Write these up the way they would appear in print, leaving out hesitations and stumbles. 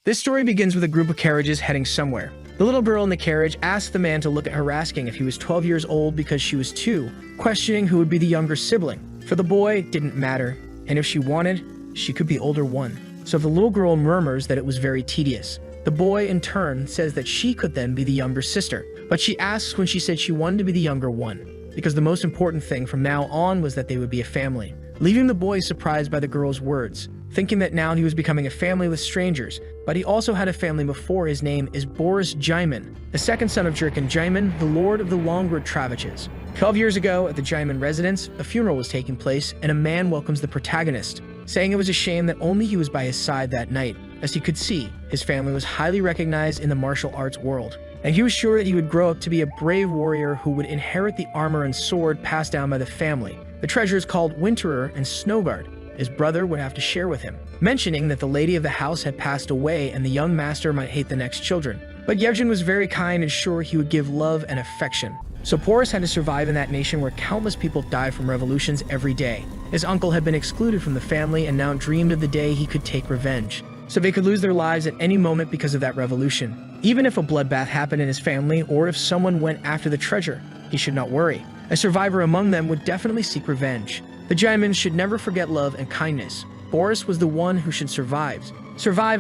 This story begins with a group of carriages heading somewhere. The little girl in the carriage asked the man to look at her, asking if he was 12 years old because she was 2, questioning who would be the younger sibling. For the boy, it didn't matter, and if she wanted, she could be older one. So the little girl murmurs that it was very tedious. The boy, in turn, says that she could then be the younger sister, but she asks when she said she wanted to be the younger one, because the most important thing from now on was that they would be a family. Leaving the boy surprised by the girl's words, thinking that now he was becoming a family with strangers, but he also had a family before. His name is Boris Jaimin, the second son of Jurkin Jaimin, the lord of the Longroad Travaches. 12 years ago, at the Jaimin residence, a funeral was taking place, and a man welcomes the protagonist, saying it was a shame that only he was by his side that night. As he could see, his family was highly recognized in the martial arts world, and he was sure that he would grow up to be a brave warrior who would inherit the armor and sword passed down by the family. The treasures called Winterer and Snowguard his brother would have to share with him, mentioning that the lady of the house had passed away and the young master might hate the next children. But Yevgen was very kind and sure he would give love and affection. So Boris had to survive in that nation where countless people died from revolutions every day. His uncle had been excluded from the family and now dreamed of the day he could take revenge, so they could lose their lives at any moment because of that revolution. Even if a bloodbath happened in his family or if someone went after the treasure, he should not worry. A survivor among them would definitely seek revenge. The Jaimins should never forget love and kindness. Boris was the one who should survive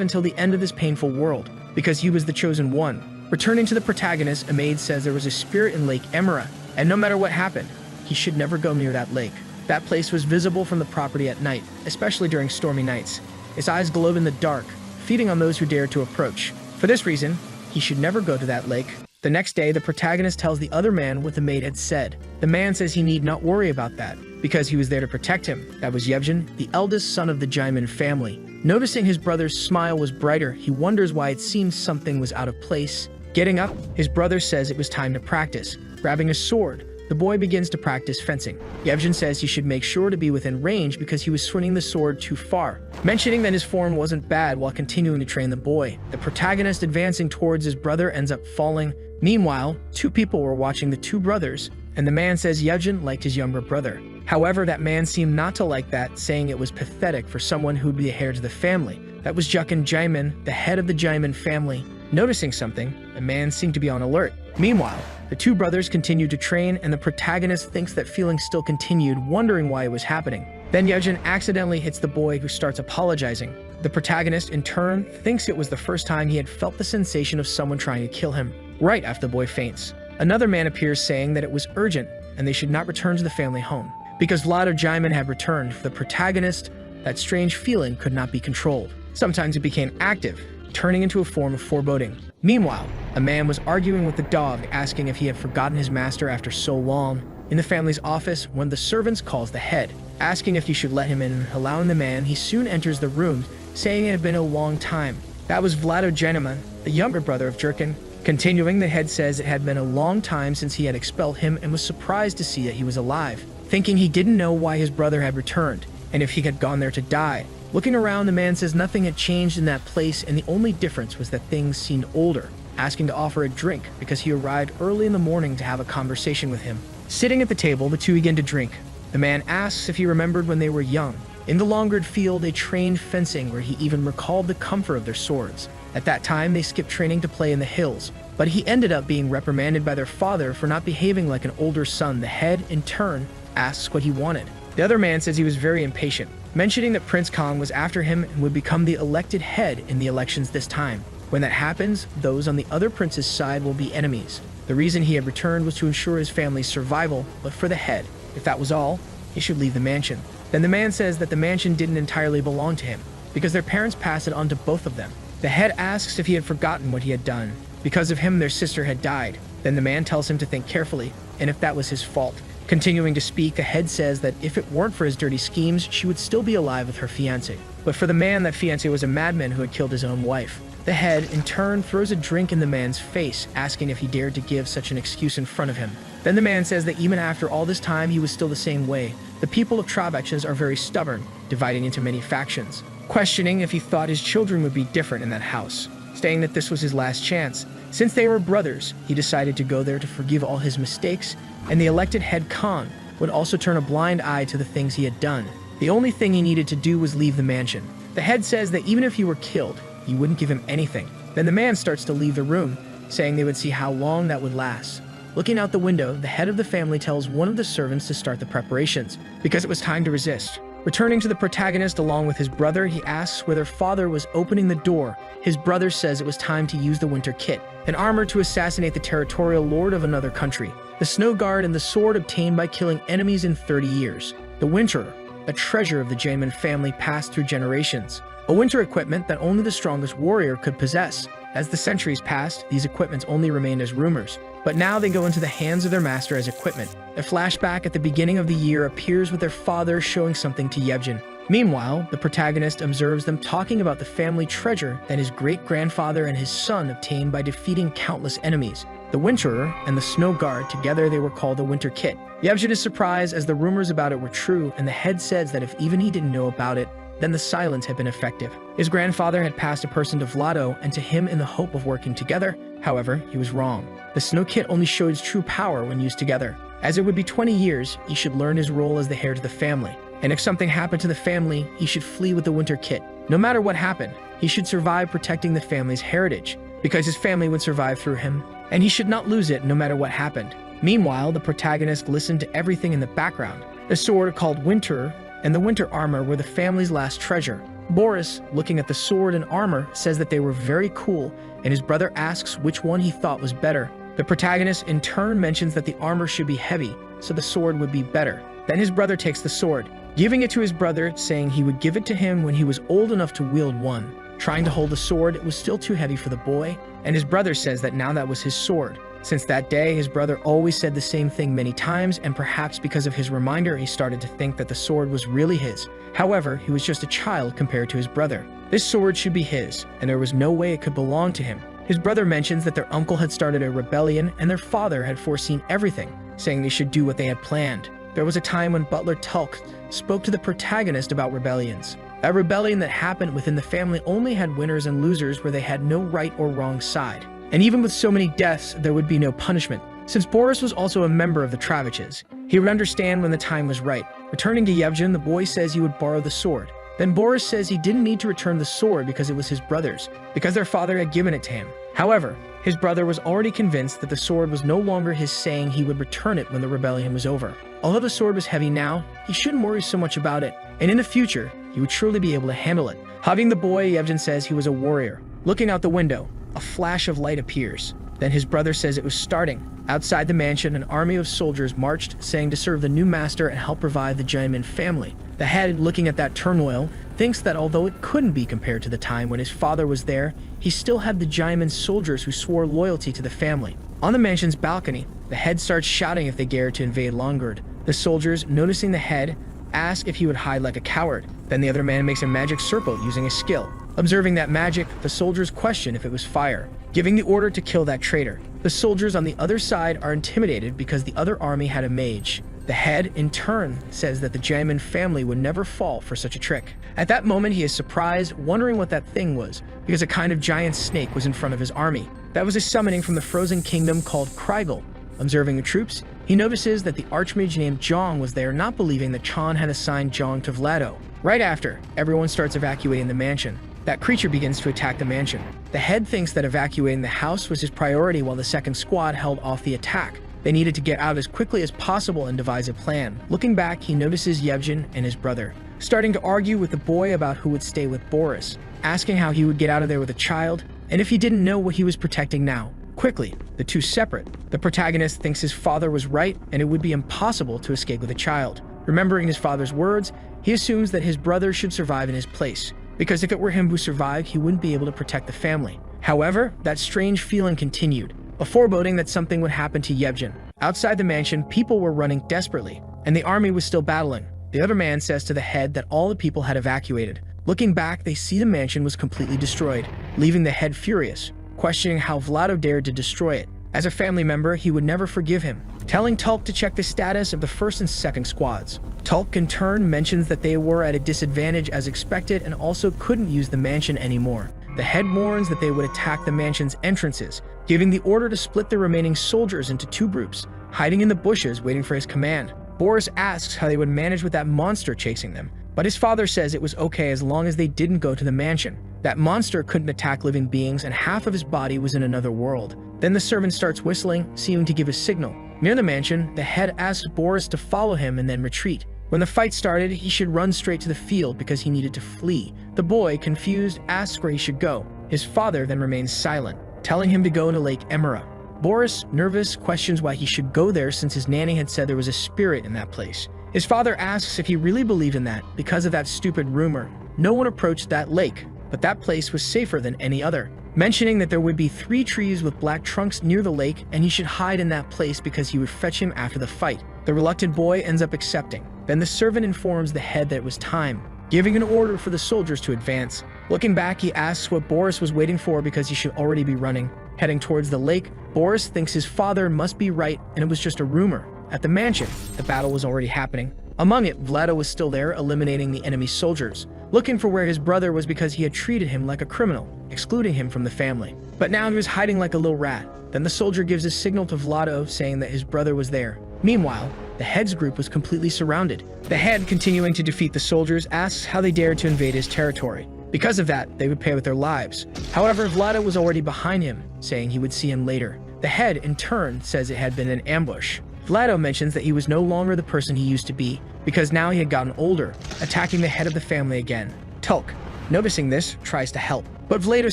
until the end of this painful world, because he was the chosen one. Returning to the protagonist, a maid says there was a spirit in Lake Emera, and no matter what happened, he should never go near that lake. That place was visible from the property at night, especially during stormy nights. Its eyes glowed in the dark, feeding on those who dared to approach. For this reason, he should never go to that lake. The next day, the protagonist tells the other man what the maid had said. The man says he need not worry about that, because he was there to protect him. That was Yevgen, the eldest son of the Jaimin family. Noticing his brother's smile was brighter, he wonders why it seems something was out of place. Getting up, his brother says it was time to practice. Grabbing a sword, the boy begins to practice fencing. Yevgen says he should make sure to be within range because he was swinging the sword too far, mentioning that his form wasn't bad while continuing to train the boy. The protagonist advancing towards his brother ends up falling. Meanwhile, 2 people were watching the 2 brothers, and the man says Yevgen liked his younger brother. However, that man seemed not to like that, saying it was pathetic for someone who would be the heir to the family. That was Jurkin Jaimin, the head of the Jaimin family. Noticing something, the man seemed to be on alert. Meanwhile, the 2 brothers continued to train, and the protagonist thinks that feeling still continued, wondering why it was happening. Then Yevgen accidentally hits the boy, who starts apologizing. The protagonist, in turn, thinks it was the first time he had felt the sensation of someone trying to kill him, right after the boy faints. Another man appears saying that it was urgent, and they should not return to the family home. Because Vlado Jaimin had returned, for the protagonist, that strange feeling could not be controlled. Sometimes it became active, turning into a form of foreboding. Meanwhile, a man was arguing with the dog, asking if he had forgotten his master after so long. In the family's office, one of the servants calls the head, asking if he should let him in. Allowing the man, he soon enters the room, saying it had been a long time. That was Vlado Jaimin, the younger brother of Jurkin. Continuing, the head says it had been a long time since he had expelled him and was surprised to see that he was alive, thinking he didn't know why his brother had returned, and if he had gone there to die. Looking around, the man says nothing had changed in that place, and the only difference was that things seemed older, asking to offer a drink because he arrived early in the morning to have a conversation with him. Sitting at the table, the 2 begin to drink. The man asks if he remembered when they were young. In the Longroad field, they trained fencing, where he even recalled the comfort of their swords. At that time, they skipped training to play in the hills, but he ended up being reprimanded by their father for not behaving like an older son. The head, in turn, asks what he wanted. The other man says he was very impatient, mentioning that Prince Kong was after him and would become the elected head in the elections this time. When that happens, those on the other prince's side will be enemies. The reason he had returned was to ensure his family's survival, but for the head, if that was all, he should leave the mansion. Then the man says that the mansion didn't entirely belong to him, because their parents passed it on to both of them. The head asks if he had forgotten what he had done. Because of him, their sister had died. Then the man tells him to think carefully, and if that was his fault. Continuing to speak, the head says that if it weren't for his dirty schemes, she would still be alive with her fiancé. But for the man, that fiancé was a madman who had killed his own wife. The head, in turn, throws a drink in the man's face, asking if he dared to give such an excuse in front of him. Then the man says that even after all this time, he was still the same way. The people of Travaches are very stubborn, dividing into many factions. Questioning if he thought his children would be different in that house. Saying that this was his last chance. Since they were brothers, he decided to go there to forgive all his mistakes, and the elected head Khan would also turn a blind eye to the things he had done. The only thing he needed to do was leave the mansion. The head says that even if he were killed, he wouldn't give him anything. Then the man starts to leave the room, saying they would see how long that would last. Looking out the window, the head of the family tells one of the servants to start the preparations, because it was time to resist. Returning to the protagonist along with his brother, he asks where their father was opening the door. His brother says it was time to use the Winter Kit, an armor to assassinate the territorial lord of another country, the Snow Guard, and the sword obtained by killing enemies in 30 years. The Winterer, a treasure of the Jaemin family passed through generations, a winter equipment that only the strongest warrior could possess. As the centuries passed, these equipments only remained as rumors, but now they go into the hands of their master as equipment. A flashback at the beginning of the year appears with their father showing something to Yevgen. Meanwhile, the protagonist observes them talking about the family treasure that his great-grandfather and his son obtained by defeating countless enemies. The Winterer and the Snow Guard, together they were called the Winter Kit. Yevgen is surprised as the rumors about it were true, and the head says that if even he didn't know about it, then the silence had been effective. His grandfather had passed a person to Vlado and to him in the hope of working together. However, he was wrong. The Snow Kit only showed its true power when used together. As it would be 20 years, he should learn his role as the heir to the family. And if something happened to the family, he should flee with the Winter Kit. No matter what happened, he should survive protecting the family's heritage, because his family would survive through him, and he should not lose it no matter what happened. Meanwhile, the protagonist listened to everything in the background. The sword called Winterer and the winter armor were the family's last treasure. Boris, looking at the sword and armor, says that they were very cool, and his brother asks which one he thought was better. The protagonist in turn mentions that the armor should be heavy, so the sword would be better. Then his brother takes the sword, giving it to his brother, saying he would give it to him when he was old enough to wield one. Trying to hold the sword, it was still too heavy for the boy, and his brother says that now that was his sword. Since that day, his brother always said the same thing many times, and perhaps because of his reminder, he started to think that the sword was really his. However, he was just a child compared to his brother. This sword should be his, and there was no way it could belong to him. His brother mentions that their uncle had started a rebellion, and their father had foreseen everything, saying they should do what they had planned. There was a time when Butler Tulk spoke to the protagonist about rebellions. A rebellion that happened within the family only had winners and losers where they had no right or wrong side. And even with so many deaths, there would be no punishment. Since Boris was also a member of the Traviches, he would understand when the time was right. Returning to Yevgen, the boy says he would borrow the sword. Then Boris says he didn't need to return the sword because it was his brother's, because their father had given it to him. However, his brother was already convinced that the sword was no longer his, saying he would return it when the rebellion was over. Although the sword was heavy now, he shouldn't worry so much about it, and in the future, he would truly be able to handle it. Hugging the boy, Yevgen says he was a warrior. Looking out the window, a flash of light appears. Then his brother says it was starting. Outside the mansion, an army of soldiers marched, saying to serve the new master and help revive the Jaemin family. The head, looking at that turmoil, thinks that although it couldn't be compared to the time when his father was there, he still had the Jaemin soldiers who swore loyalty to the family. On the mansion's balcony, the head starts shouting if they dared to invade Longard. The soldiers, noticing the head, ask if he would hide like a coward. Then the other man makes a magic circle using a skill. Observing that magic, the soldiers question if it was fire, giving the order to kill that traitor. The soldiers on the other side are intimidated because the other army had a mage. The head, in turn, says that the Jaemin family would never fall for such a trick. At that moment, he is surprised, wondering what that thing was, because a kind of giant snake was in front of his army. That was a summoning from the frozen kingdom called Krygl. Observing the troops, he notices that the archmage named Jong was there, not believing that Chan had assigned Jong to Vlado. Right after, everyone starts evacuating the mansion. That creature begins to attack the mansion. The head thinks that evacuating the house was his priority while the second squad held off the attack. They needed to get out as quickly as possible and devise a plan. Looking back, he notices Yevgen and his brother, starting to argue with the boy about who would stay with Boris, asking how he would get out of there with a child, and if he didn't know what he was protecting now. Quickly, the two separate. The protagonist thinks his father was right and it would be impossible to escape with a child. Remembering his father's words, he assumes that his brother should survive in his place, because if it were him who survived, he wouldn't be able to protect the family. However, that strange feeling continued, a foreboding that something would happen to Yevgen. Outside the mansion, people were running desperately, and the army was still battling. The other man says to the head that all the people had evacuated. Looking back, they see the mansion was completely destroyed, leaving the head furious, questioning how Vlado dared to destroy it. As a family member, he would never forgive him, telling Tulk to check the status of the first and second squads. Tulk in turn mentions that they were at a disadvantage as expected and also couldn't use the mansion anymore. The head warns that they would attack the mansion's entrances, giving the order to split the remaining soldiers into two groups, hiding in the bushes waiting for his command. Boris asks how they would manage with that monster chasing them, but his father says it was okay as long as they didn't go to the mansion. That monster couldn't attack living beings and half of his body was in another world. Then the servant starts whistling, seeming to give a signal. Near the mansion, the head asks Boris to follow him and then retreat. When the fight started, he should run straight to the field because he needed to flee. The boy, confused, asks where he should go. His father then remains silent, telling him to go to Lake Emera. Boris, nervous, questions why he should go there since his nanny had said there was a spirit in that place. His father asks if he really believed in that because of that stupid rumor. No one approached that lake, but that place was safer than any other, mentioning that there would be 3 trees with black trunks near the lake and he should hide in that place because he would fetch him after the fight. The reluctant boy ends up accepting. Then the servant informs the head that it was time, giving an order for the soldiers to advance. Looking back, he asks what Boris was waiting for because he should already be running. Heading towards the lake, Boris thinks his father must be right and it was just a rumor. At the mansion, the battle was already happening. Among it, Vlado was still there, eliminating the enemy soldiers. Looking for where his brother was because he had treated him like a criminal, excluding him from the family. But now he was hiding like a little rat. Then the soldier gives a signal to Vlado saying that his brother was there. Meanwhile, the head's group was completely surrounded. The head, continuing to defeat the soldiers, asks how they dared to invade his territory. Because of that, they would pay with their lives. However, Vlado was already behind him, saying he would see him later. The head, in turn, says it had been an ambush. Vlado mentions that he was no longer the person he used to be, because now he had gotten older, attacking the head of the family again. Tulk, noticing this, tries to help, but Vlado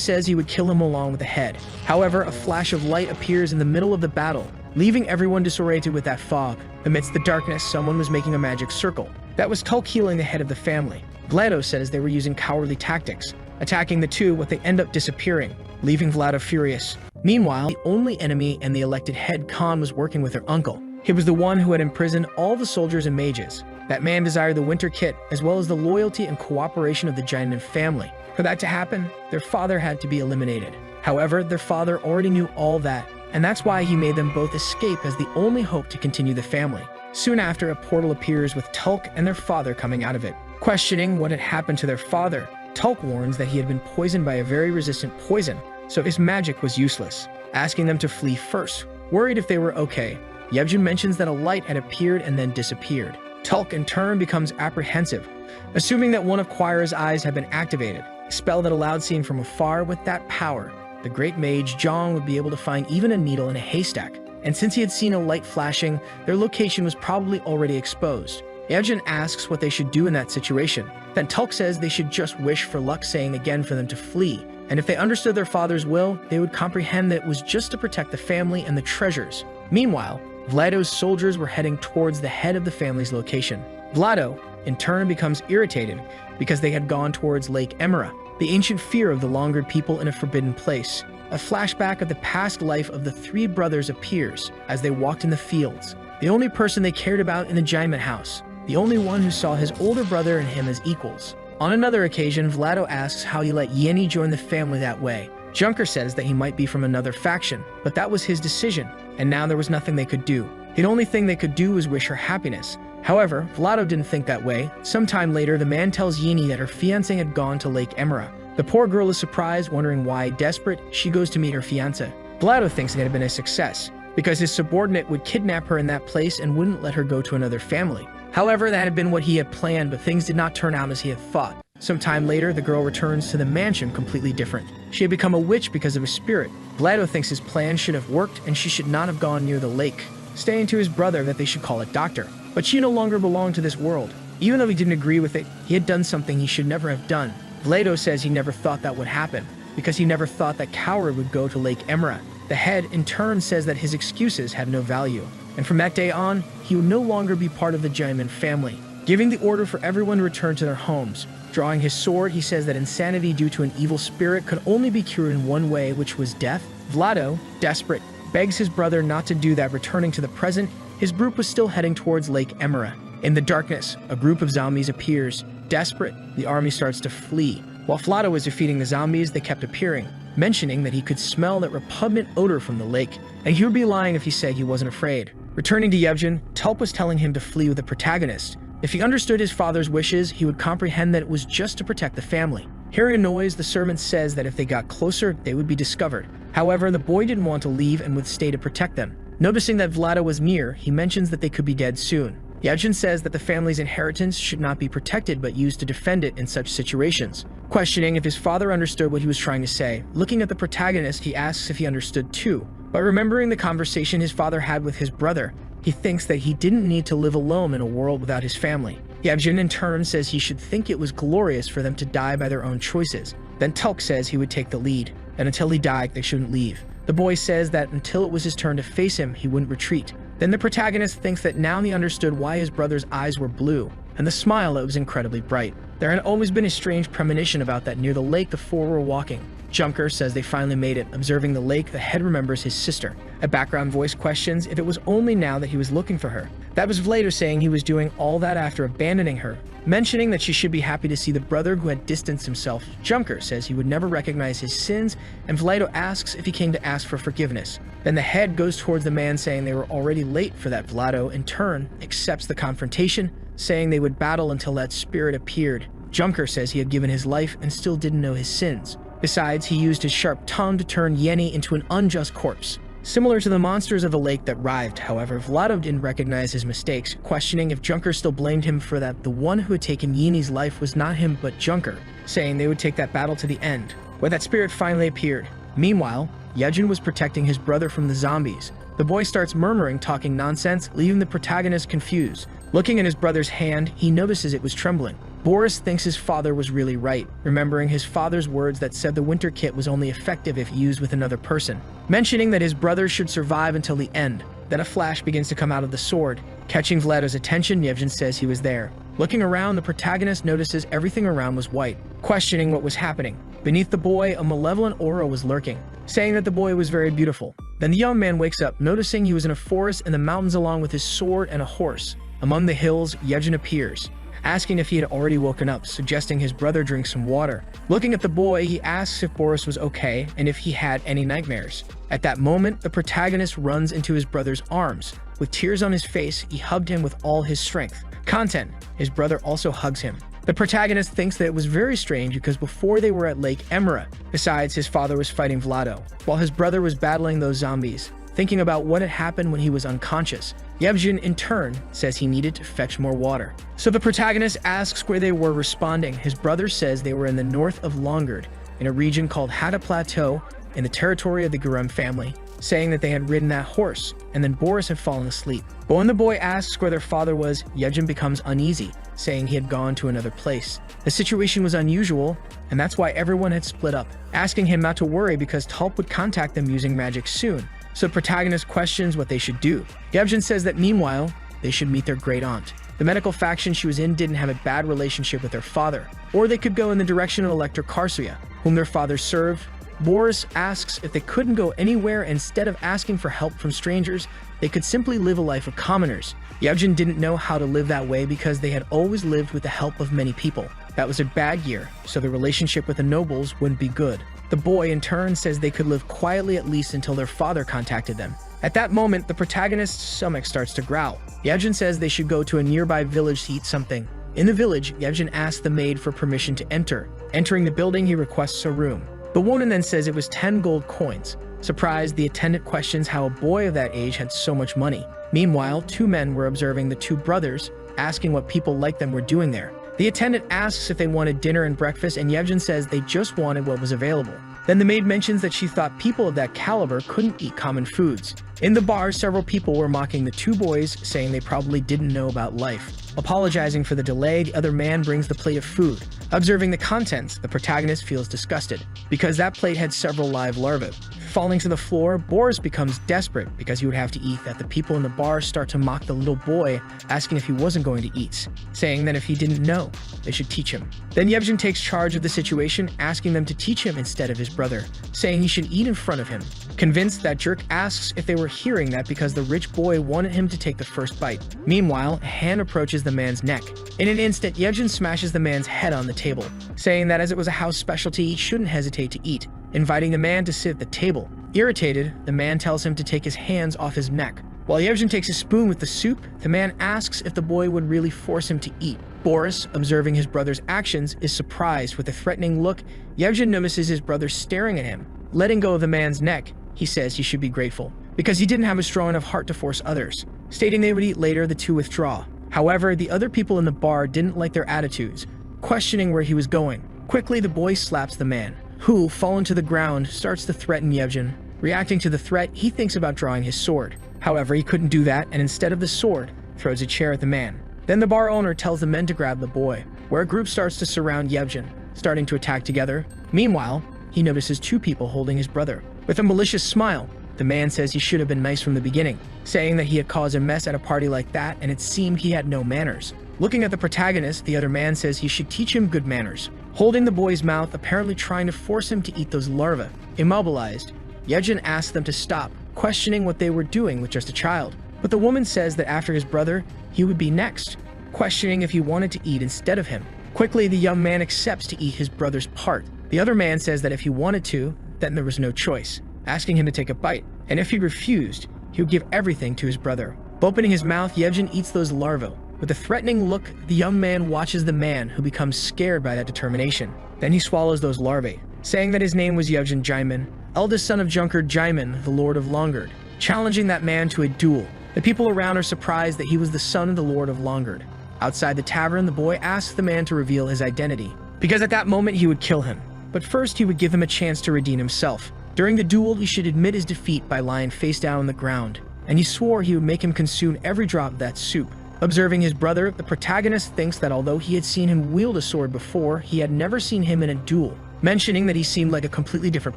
says he would kill him along with the head. However, a flash of light appears in the middle of the battle, leaving everyone disoriented with that fog. Amidst the darkness, someone was making a magic circle. That was Tulk healing the head of the family. Vlado says they were using cowardly tactics, attacking the two, but they end up disappearing, leaving Vlado furious. Meanwhile, the only enemy and the elected head Khan was working with her uncle. He was the one who had imprisoned all the soldiers and mages. That man desired the winter kit, as well as the loyalty and cooperation of the Giantman family. For that to happen, their father had to be eliminated. However, their father already knew all that, and that's why he made them both escape as the only hope to continue the family. Soon after, a portal appears with Tulk and their father coming out of it. Questioning what had happened to their father, Tulk warns that he had been poisoned by a very resistant poison, so his magic was useless, asking them to flee first. Worried if they were okay, Yevgen mentions that a light had appeared and then disappeared. Tulk in turn becomes apprehensive, assuming that one of Quira's eyes had been activated, a spell that allowed seeing from afar. With that power, the great mage Zhang would be able to find even a needle in a haystack, and since he had seen a light flashing, their location was probably already exposed. Yevgen asks what they should do in that situation. Then Tulk says they should just wish for luck, saying again for them to flee, and if they understood their father's will, they would comprehend that it was just to protect the family and the treasures. Meanwhile, Vlado's soldiers were heading towards the head of the family's location. Vlado, in turn, becomes irritated because they had gone towards Lake Emera, the ancient fear of the Longered people in a forbidden place. A flashback of the past life of the 3 brothers appears as they walked in the fields, the only person they cared about in the Giantman house, the only one who saw his older brother and him as equals. On another occasion, Vlado asks how he let Yenny join the family that way. Junker says that he might be from another faction, but that was his decision, and now there was nothing they could do. The only thing they could do was wish her happiness. However, Vlado didn't think that way. Sometime later, the man tells Yenny that her fiancé had gone to Lake Emera. The poor girl is surprised, wondering why. Desperate, she goes to meet her fiancé. Vlado thinks it had been a success, because his subordinate would kidnap her in that place and wouldn't let her go to another family. However, that had been what he had planned, but things did not turn out as he had thought. Some time later, the girl returns to the mansion completely different. She had become a witch because of a spirit. Vlado thinks his plan should have worked and she should not have gone near the lake, saying to his brother that they should call a doctor. But she no longer belonged to this world. Even though he didn't agree with it, he had done something he should never have done. Vlado says he never thought that would happen, because he never thought that Coward would go to Lake Emera. The head, in turn, says that his excuses had no value, and from that day on, he would no longer be part of the Giantman family, giving the order for everyone to return to their homes. Drawing his sword, he says that insanity due to an evil spirit could only be cured in one way, which was death. Vlado, desperate, begs his brother not to do that. Returning to the present, his group was still heading towards Lake Emera. In the darkness, a group of zombies appears. Desperate, the army starts to flee. While Vlado was defeating the zombies, they kept appearing, mentioning that he could smell that repugnant odor from the lake, and he would be lying if he said he wasn't afraid. Returning to Yevgen, Tulp was telling him to flee with the protagonist. If he understood his father's wishes, he would comprehend that it was just to protect the family. Hearing a noise, the servant says that if they got closer, they would be discovered. However, the boy didn't want to leave and would stay to protect them. Noticing that Vlado was near, he mentions that they could be dead soon. Yevgen says that the family's inheritance should not be protected but used to defend it in such situations. Questioning if his father understood what he was trying to say, looking at the protagonist, he asks if he understood too. But remembering the conversation his father had with his brother, he thinks that he didn't need to live alone in a world without his family. Yevgen in turn says he should think it was glorious for them to die by their own choices. Then Tulk says he would take the lead, and until he died, they shouldn't leave. The boy says that until it was his turn to face him, he wouldn't retreat. Then the protagonist thinks that now he understood why his brother's eyes were blue, and the smile that was incredibly bright. There had always been a strange premonition about that near the lake the four were walking. Junker says they finally made it. Observing the lake, the head remembers his sister. A background voice questions if it was only now that he was looking for her. That was Vlado saying he was doing all that after abandoning her, mentioning that she should be happy to see the brother who had distanced himself. Junker says he would never recognize his sins, and Vlado asks if he came to ask for forgiveness. Then the head goes towards the man saying they were already late for that. Vlado, in turn, accepts the confrontation, saying they would battle until that spirit appeared. Junker says he had given his life and still didn't know his sins. Besides, he used his sharp tongue to turn Yenny into an unjust corpse. Similar to the monsters of the lake that writhed, however, Vlado didn't recognize his mistakes, questioning if Junker still blamed him for that. The one who had taken Yenny's life was not him but Junker, saying they would take that battle to the end, where that spirit finally appeared. Meanwhile, Yevgen was protecting his brother from the zombies. The boy starts murmuring, talking nonsense, leaving the protagonist confused. Looking at his brother's hand, he notices it was trembling. Boris thinks his father was really right, remembering his father's words that said the winter kit was only effective if used with another person, mentioning that his brother should survive until the end. Then a flash begins to come out of the sword. Catching Vlado's attention, Yevgen says he was there. Looking around, the protagonist notices everything around was white, questioning what was happening. Beneath the boy, a malevolent aura was lurking, saying that the boy was very beautiful. Then the young man wakes up, noticing he was in a forest and the mountains along with his sword and a horse. Among the hills, Yevgen appears, asking if he had already woken up, suggesting his brother drink some water. Looking at the boy, he asks if Boris was okay and if he had any nightmares. At that moment, the protagonist runs into his brother's arms. With tears on his face, he hugged him with all his strength. Content: his brother also hugs him. The protagonist thinks that it was very strange because before they were at Lake Emera. Besides, his father was fighting Vlado, while his brother was battling those zombies, thinking about what had happened when he was unconscious. Yevgen, in turn, says he needed to fetch more water. So the protagonist asks where they were, responding. His brother says they were in the north of Longard, in a region called Hada Plateau, in the territory of the Gurem family, saying that they had ridden that horse, and then Boris had fallen asleep. But when the boy asks where their father was, Yevgen becomes uneasy, saying he had gone to another place. The situation was unusual, and that's why everyone had split up, asking him not to worry because Tulp would contact them using magic soon. So the protagonist questions what they should do. Yevgen says that meanwhile, they should meet their great aunt. The medical faction she was in didn't have a bad relationship with their father, or they could go in the direction of Elector Karsuya, whom their father served. Boris asks if they couldn't go anywhere. Instead of asking for help from strangers, they could simply live a life of commoners. Yevgen didn't know how to live that way because they had always lived with the help of many people. That was a bad year, so the relationship with the nobles wouldn't be good. The boy, in turn, says they could live quietly at least until their father contacted them. At that moment, the protagonist's stomach starts to growl. Yevgen says they should go to a nearby village to eat something. In the village, Yevgen asks the maid for permission to enter. Entering the building, he requests a room. The woman then says it was 10 gold coins. Surprised, the attendant questions how a boy of that age had so much money. Meanwhile, two men were observing the two brothers, asking what people like them were doing there. The attendant asks if they wanted dinner and breakfast, and Yevgen says they just wanted what was available. Then the maid mentions that she thought people of that caliber couldn't eat common foods. In the bar, several people were mocking the two boys, saying they probably didn't know about life. Apologizing for the delay, the other man brings the plate of food. Observing the contents, the protagonist feels disgusted, because that plate had several live larvae. Falling to the floor, Boris becomes desperate because he would have to eat that. The people in the bar start to mock the little boy, asking if he wasn't going to eat, saying that if he didn't know, they should teach him. Then Yevgen takes charge of the situation, asking them to teach him instead of his brother, saying he should eat in front of him. Convinced, that jerk asks if they were hearing that because the rich boy wanted him to take the first bite. Meanwhile, a hand approaches the man's neck. In an instant, Yevgen smashes the man's head on the table, saying that as it was a house specialty, he shouldn't hesitate to eat, inviting the man to sit at the table. Irritated, the man tells him to take his hands off his neck. While Yevgen takes a spoon with the soup, the man asks if the boy would really force him to eat. Boris, observing his brother's actions, is surprised. With a threatening look, Yevgen notices his brother staring at him. Letting go of the man's neck, he says he should be grateful, because he didn't have a strong enough heart to force others. Stating they would eat later, the two withdraw. However, the other people in the bar didn't like their attitudes, questioning where he was going. Quickly, the boy slaps the man, who, fallen to the ground, starts to threaten Yevgen. Reacting to the threat, he thinks about drawing his sword. However, he couldn't do that, and instead of the sword, throws a chair at the man. Then the bar owner tells the men to grab the boy, where a group starts to surround Yevgen, starting to attack together. Meanwhile, he notices two people holding his brother. With a malicious smile, the man says he should have been nice from the beginning, saying that he had caused a mess at a party like that and it seemed he had no manners. Looking at the protagonist, the other man says he should teach him good manners, holding the boy's mouth, apparently trying to force him to eat those larvae. Immobilized, Yevgen asks them to stop, questioning what they were doing with just a child. But the woman says that after his brother, he would be next, questioning if he wanted to eat instead of him. Quickly, the young man accepts to eat his brother's part. The other man says that if he wanted to, then there was no choice, asking him to take a bite, and if he refused, he would give everything to his brother. Opening his mouth, Yevgen eats those larvae. With a threatening look, the young man watches the man, who becomes scared by that determination. Then he swallows those larvae, saying that his name was Yevgen Jaimin, eldest son of Junkard Jaimin, the Lord of Longard, challenging that man to a duel. The people around are surprised that he was the son of the Lord of Longard. Outside the tavern, the boy asks the man to reveal his identity, because at that moment he would kill him. But first he would give him a chance to redeem himself. During the duel, he should admit his defeat by lying face down on the ground, and he swore he would make him consume every drop of that soup. Observing his brother, the protagonist thinks that although he had seen him wield a sword before, he had never seen him in a duel, mentioning that he seemed like a completely different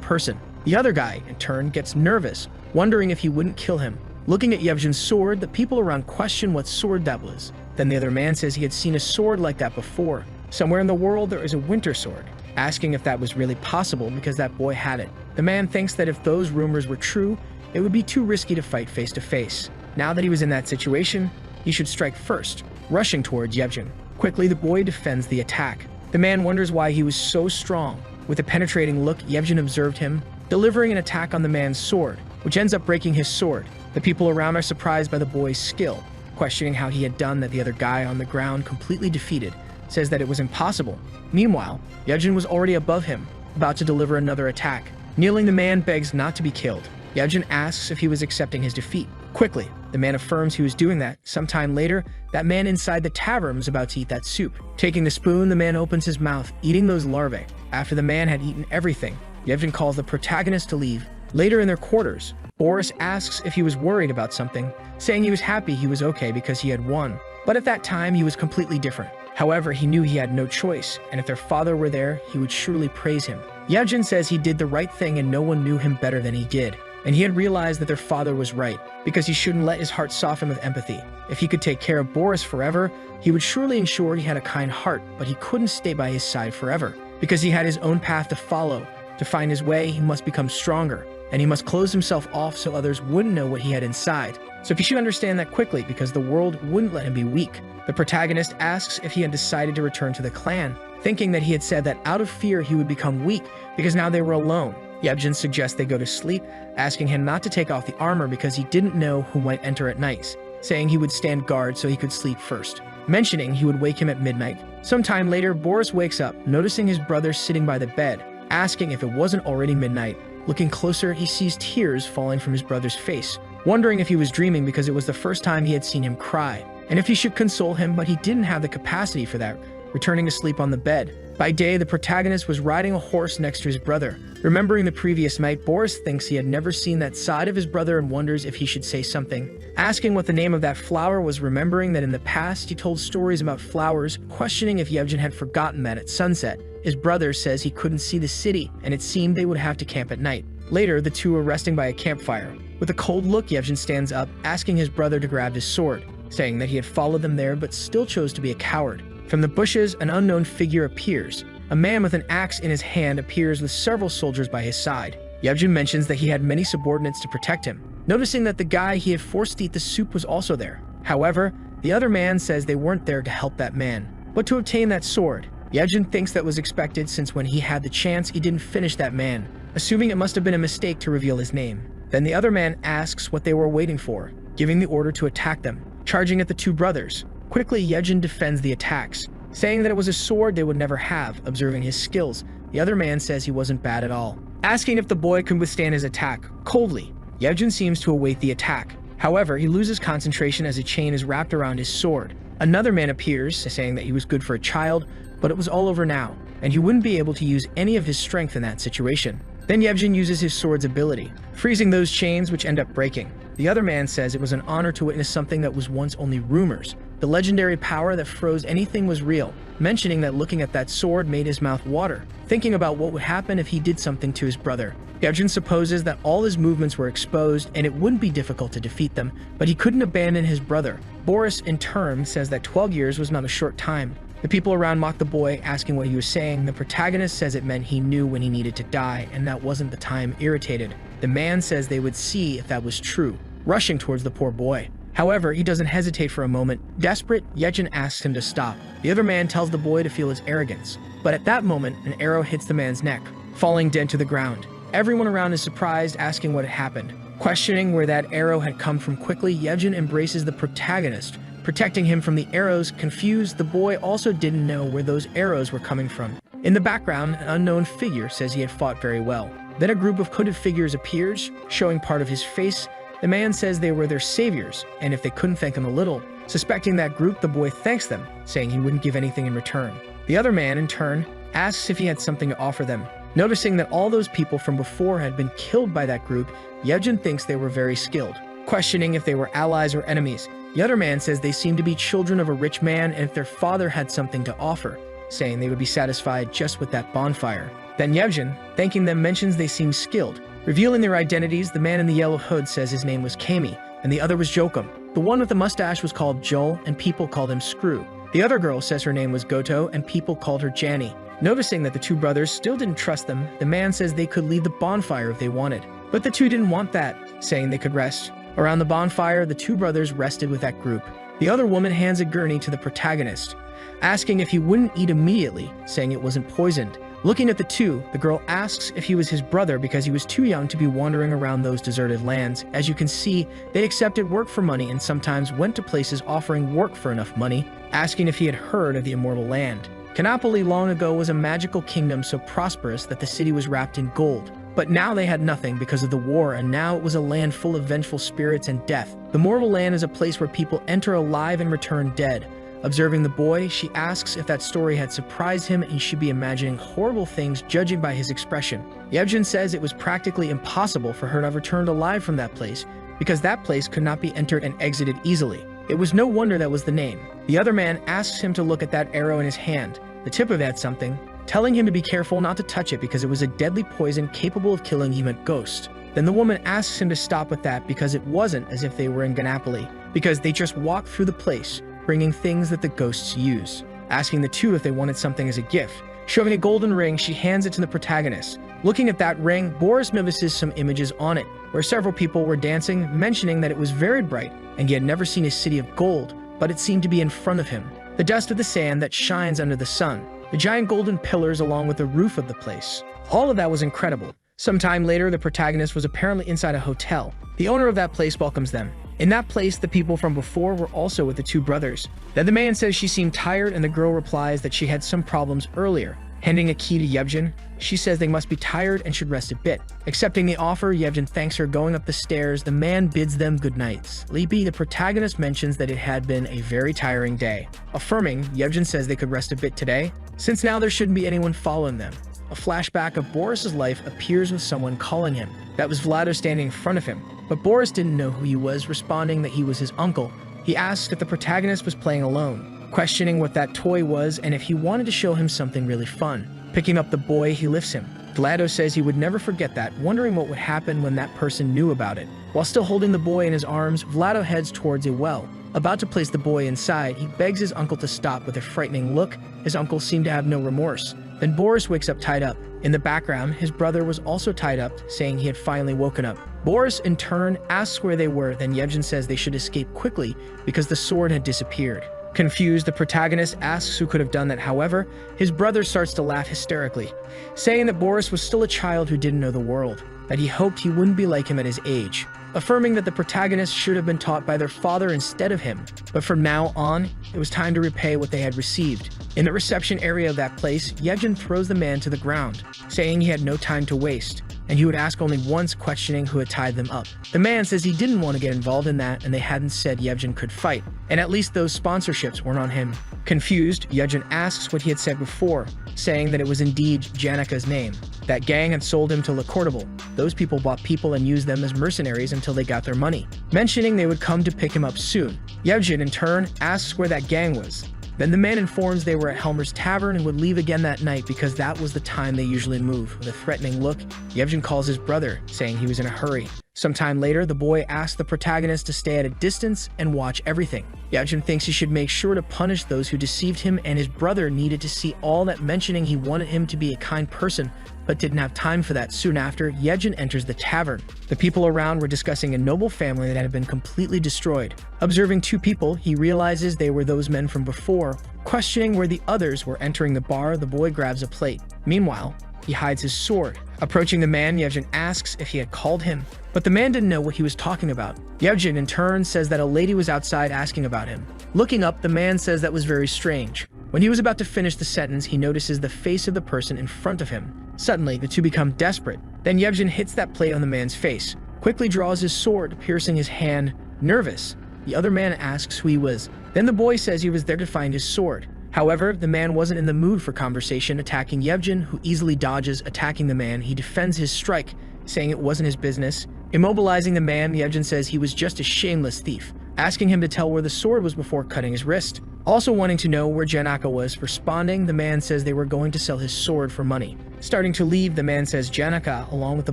person. The other guy, in turn, gets nervous, wondering if he wouldn't kill him. Looking at Yevgen's sword, the people around question what sword that was. Then the other man says he had seen a sword like that before. Somewhere in the world there is a winter sword, asking if that was really possible because that boy had it. The man thinks that if those rumors were true, it would be too risky to fight face to face. Now that he was in that situation, he should strike first, rushing towards Yevgen. Quickly, the boy defends the attack. The man wonders why he was so strong. With a penetrating look, Yevgen observed him, delivering an attack on the man's sword, which ends up breaking his sword. The people around are surprised by the boy's skill, questioning how he had done that. The other guy on the ground, completely defeated, says that it was impossible. Meanwhile, Yevgen was already above him, about to deliver another attack. Kneeling, the man begs not to be killed. Yevgen asks if he was accepting his defeat. Quickly, the man affirms he was doing that. Sometime later, that man inside the tavern was about to eat that soup. Taking the spoon, the man opens his mouth, eating those larvae. After the man had eaten everything, Yevgen calls the protagonist to leave. Later in their quarters, Boris asks if he was worried about something, saying he was happy he was okay because he had won. But at that time, he was completely different. However, he knew he had no choice, and if their father were there, he would surely praise him. Yevgen says he did the right thing and no one knew him better than he did. And he had realized that their father was right, because he shouldn't let his heart soften with empathy. If he could take care of Boris forever, he would surely ensure he had a kind heart, but he couldn't stay by his side forever, because he had his own path to follow. To find his way, he must become stronger, and he must close himself off so others wouldn't know what he had inside. So he should understand that quickly, because the world wouldn't let him be weak. The protagonist asks if he had decided to return to the clan, thinking that he had said that out of fear he would become weak, because now they were alone. Yevgen suggests they go to sleep, asking him not to take off the armor because he didn't know who might enter at night, saying he would stand guard so he could sleep first, mentioning he would wake him at midnight. Sometime later, Boris wakes up, noticing his brother sitting by the bed, asking if it wasn't already midnight. Looking closer, he sees tears falling from his brother's face, wondering if he was dreaming because it was the first time he had seen him cry, and if he should console him, but he didn't have the capacity for that, returning to sleep on the bed. By day, the protagonist was riding a horse next to his brother. Remembering the previous night, Boris thinks he had never seen that side of his brother and wonders if he should say something. Asking what the name of that flower was, remembering that in the past he told stories about flowers, questioning if Yevgen had forgotten that at sunset. His brother says he couldn't see the city, and it seemed they would have to camp at night. Later, the two were resting by a campfire. With a cold look, Yevgen stands up, asking his brother to grab his sword, saying that he had followed them there but still chose to be a coward. From the bushes, an unknown figure appears. A man with an axe in his hand appears with several soldiers by his side. Yevgen mentions that he had many subordinates to protect him, noticing that the guy he had forced to eat the soup was also there. However, the other man says they weren't there to help that man, but to obtain that sword. Yevgen thinks that was expected since when he had the chance, he didn't finish that man, assuming it must have been a mistake to reveal his name. Then the other man asks what they were waiting for, giving the order to attack them, charging at the two brothers. Quickly, Yevgen defends the attacks, saying that it was a sword they would never have. Observing his skills, the other man says he wasn't bad at all, asking if the boy could withstand his attack. Coldly, Yevgen seems to await the attack. However, he loses concentration as a chain is wrapped around his sword. Another man appears, saying that he was good for a child, but it was all over now, and he wouldn't be able to use any of his strength in that situation. Then Yevgen uses his sword's ability, freezing those chains which end up breaking. The other man says it was an honor to witness something that was once only rumors. The legendary power that froze anything was real, mentioning that looking at that sword made his mouth water, thinking about what would happen if he did something to his brother. Yevgen supposes that all his movements were exposed and it wouldn't be difficult to defeat them, but he couldn't abandon his brother. Boris, in turn, says that 12 years was not a short time. The people around mock the boy, asking what he was saying. The protagonist says it meant he knew when he needed to die, and that wasn't the time. Irritated, the man says they would see if that was true, rushing towards the poor boy. However, he doesn't hesitate for a moment. Desperate, Yevgen asks him to stop. The other man tells the boy to feel his arrogance. But at that moment, an arrow hits the man's neck, falling dead to the ground. Everyone around is surprised, asking what had happened. Questioning where that arrow had come from quickly, Yevgen embraces the protagonist, protecting him from the arrows. Confused, the boy also didn't know where those arrows were coming from. In the background, an unknown figure says he had fought very well. Then a group of hooded figures appears, showing part of his face. The man says they were their saviors, and if they couldn't thank him a little. Suspecting that group, the boy thanks them, saying he wouldn't give anything in return. The other man, in turn, asks if he had something to offer them. Noticing that all those people from before had been killed by that group, Yevgen thinks they were very skilled, questioning if they were allies or enemies. The other man says they seemed to be children of a rich man and if their father had something to offer, saying they would be satisfied just with that bonfire. Then Yevgen, thanking them, mentions they seem skilled. Revealing their identities, the man in the yellow hood says his name was Kami, and the other was Jokum. The one with the mustache was called Joel, and people called him Screw. The other girl says her name was Goto, and people called her Janny. Noticing that the two brothers still didn't trust them, the man says they could leave the bonfire if they wanted. But the two didn't want that, saying they could rest. Around the bonfire, the two brothers rested with that group. The other woman hands a gurney to the protagonist, asking if he wouldn't eat immediately, saying it wasn't poisoned. Looking at the two, the girl asks if he was his brother because he was too young to be wandering around those deserted lands. As you can see, they accepted work for money and sometimes went to places offering work for enough money, asking if he had heard of the immortal land. Canopoli long ago was a magical kingdom so prosperous that the city was wrapped in gold. But now they had nothing because of the war, and now it was a land full of vengeful spirits and death. The mortal land is a place where people enter alive and return dead. Observing the boy, she asks if that story had surprised him and he should be imagining horrible things judging by his expression. Yevgen says it was practically impossible for her to have returned alive from that place because that place could not be entered and exited easily. It was no wonder that was the name. The other man asks him to look at that arrow in his hand. The tip of it had something, telling him to be careful not to touch it because it was a deadly poison capable of killing even ghosts. Then the woman asks him to stop with that because it wasn't as if they were in Ganapoli, because they just walked through the place, bringing things that the ghosts use. Asking the two if they wanted something as a gift. Shoving a golden ring, she hands it to the protagonist. Looking at that ring, Boris notices some images on it, where several people were dancing, mentioning that it was very bright, and he had never seen a city of gold, but it seemed to be in front of him. The dust of the sand that shines under the sun, the giant golden pillars along with the roof of the place. All of that was incredible. Sometime later, the protagonist was apparently inside a hotel. The owner of that place welcomes them. In that place, the people from before were also with the two brothers. Then the man says she seemed tired, and the girl replies that she had some problems earlier. Handing a key to Yevgen, she says they must be tired and should rest a bit. Accepting the offer, Yevgen thanks her. Going up the stairs, the man bids them good night. Sleepy, the protagonist mentions that it had been a very tiring day. Affirming, Yevgen says they could rest a bit today, since now there shouldn't be anyone following them. A flashback of Boris's life appears with someone calling him. That was Vlado standing in front of him. But Boris didn't know who he was, responding that he was his uncle. He asked if the protagonist was playing alone, questioning what that toy was and if he wanted to show him something really fun. Picking up the boy, he lifts him. Vlado says he would never forget that, wondering what would happen when that person knew about it. While still holding the boy in his arms, Vlado heads towards a well. About to place the boy inside, he begs his uncle to stop with a frightening look. His uncle seemed to have no remorse. Then Boris wakes up tied up. In the background, his brother was also tied up, saying he had finally woken up. Boris, in turn, asks where they were, then Yevgen says they should escape quickly because the sword had disappeared. Confused, the protagonist asks who could have done that. However, his brother starts to laugh hysterically, saying that Boris was still a child who didn't know the world, that he hoped he wouldn't be like him at his age. Affirming that the protagonist should have been taught by their father instead of him, but from now on, it was time to repay what they had received. In the reception area of that place, Yevgen throws the man to the ground, saying he had no time to waste. and he would ask only once, questioning who had tied them up. The man says he didn't want to get involved in that, and they hadn't said Yevgen could fight, and at least those sponsorships weren't on him. Confused, Yevgen asks what he had said before, saying that it was indeed Janika's name. That gang had sold him to Lacourtable. Those people bought people and used them as mercenaries until they got their money, mentioning they would come to pick him up soon. Yevgen, in turn, asks where that gang was. Then the man informs they were at Helmer's tavern and would leave again that night because that was the time they usually move. With a threatening look, Yevgen calls his brother, saying he was in a hurry. Sometime later, the boy asks the protagonist to stay at a distance and watch everything. Yevgen thinks he should make sure to punish those who deceived him, and his brother needed to see all that, mentioning he wanted him to be a kind person, but didn't have time for that. Soon after, Yevgen enters the tavern. The people around were discussing a noble family that had been completely destroyed. Observing two people, he realizes they were those men from before. Questioning where the others were entering the bar, the boy grabs a plate. Meanwhile, he hides his sword. Approaching the man, Yevgen asks if he had called him, but the man didn't know what he was talking about. Yevgen, in turn, says that a lady was outside asking about him. Looking up, the man says that was very strange. When he was about to finish the sentence, he notices the face of the person in front of him. Suddenly, the two become desperate. Then Yevgen hits that plate on the man's face, quickly draws his sword, piercing his hand. Nervous, the other man asks who he was. Then the boy says he was there to find his sword. However, the man wasn't in the mood for conversation, attacking Yevgen, who easily dodges, attacking the man. He defends his strike, saying it wasn't his business. Immobilizing the man, Yevgen says he was just a shameless thief, asking him to tell where the sword was before cutting his wrist. Also wanting to know where Janika was. Responding, the man says they were going to sell his sword for money. Starting to leave, the man says Janika, along with the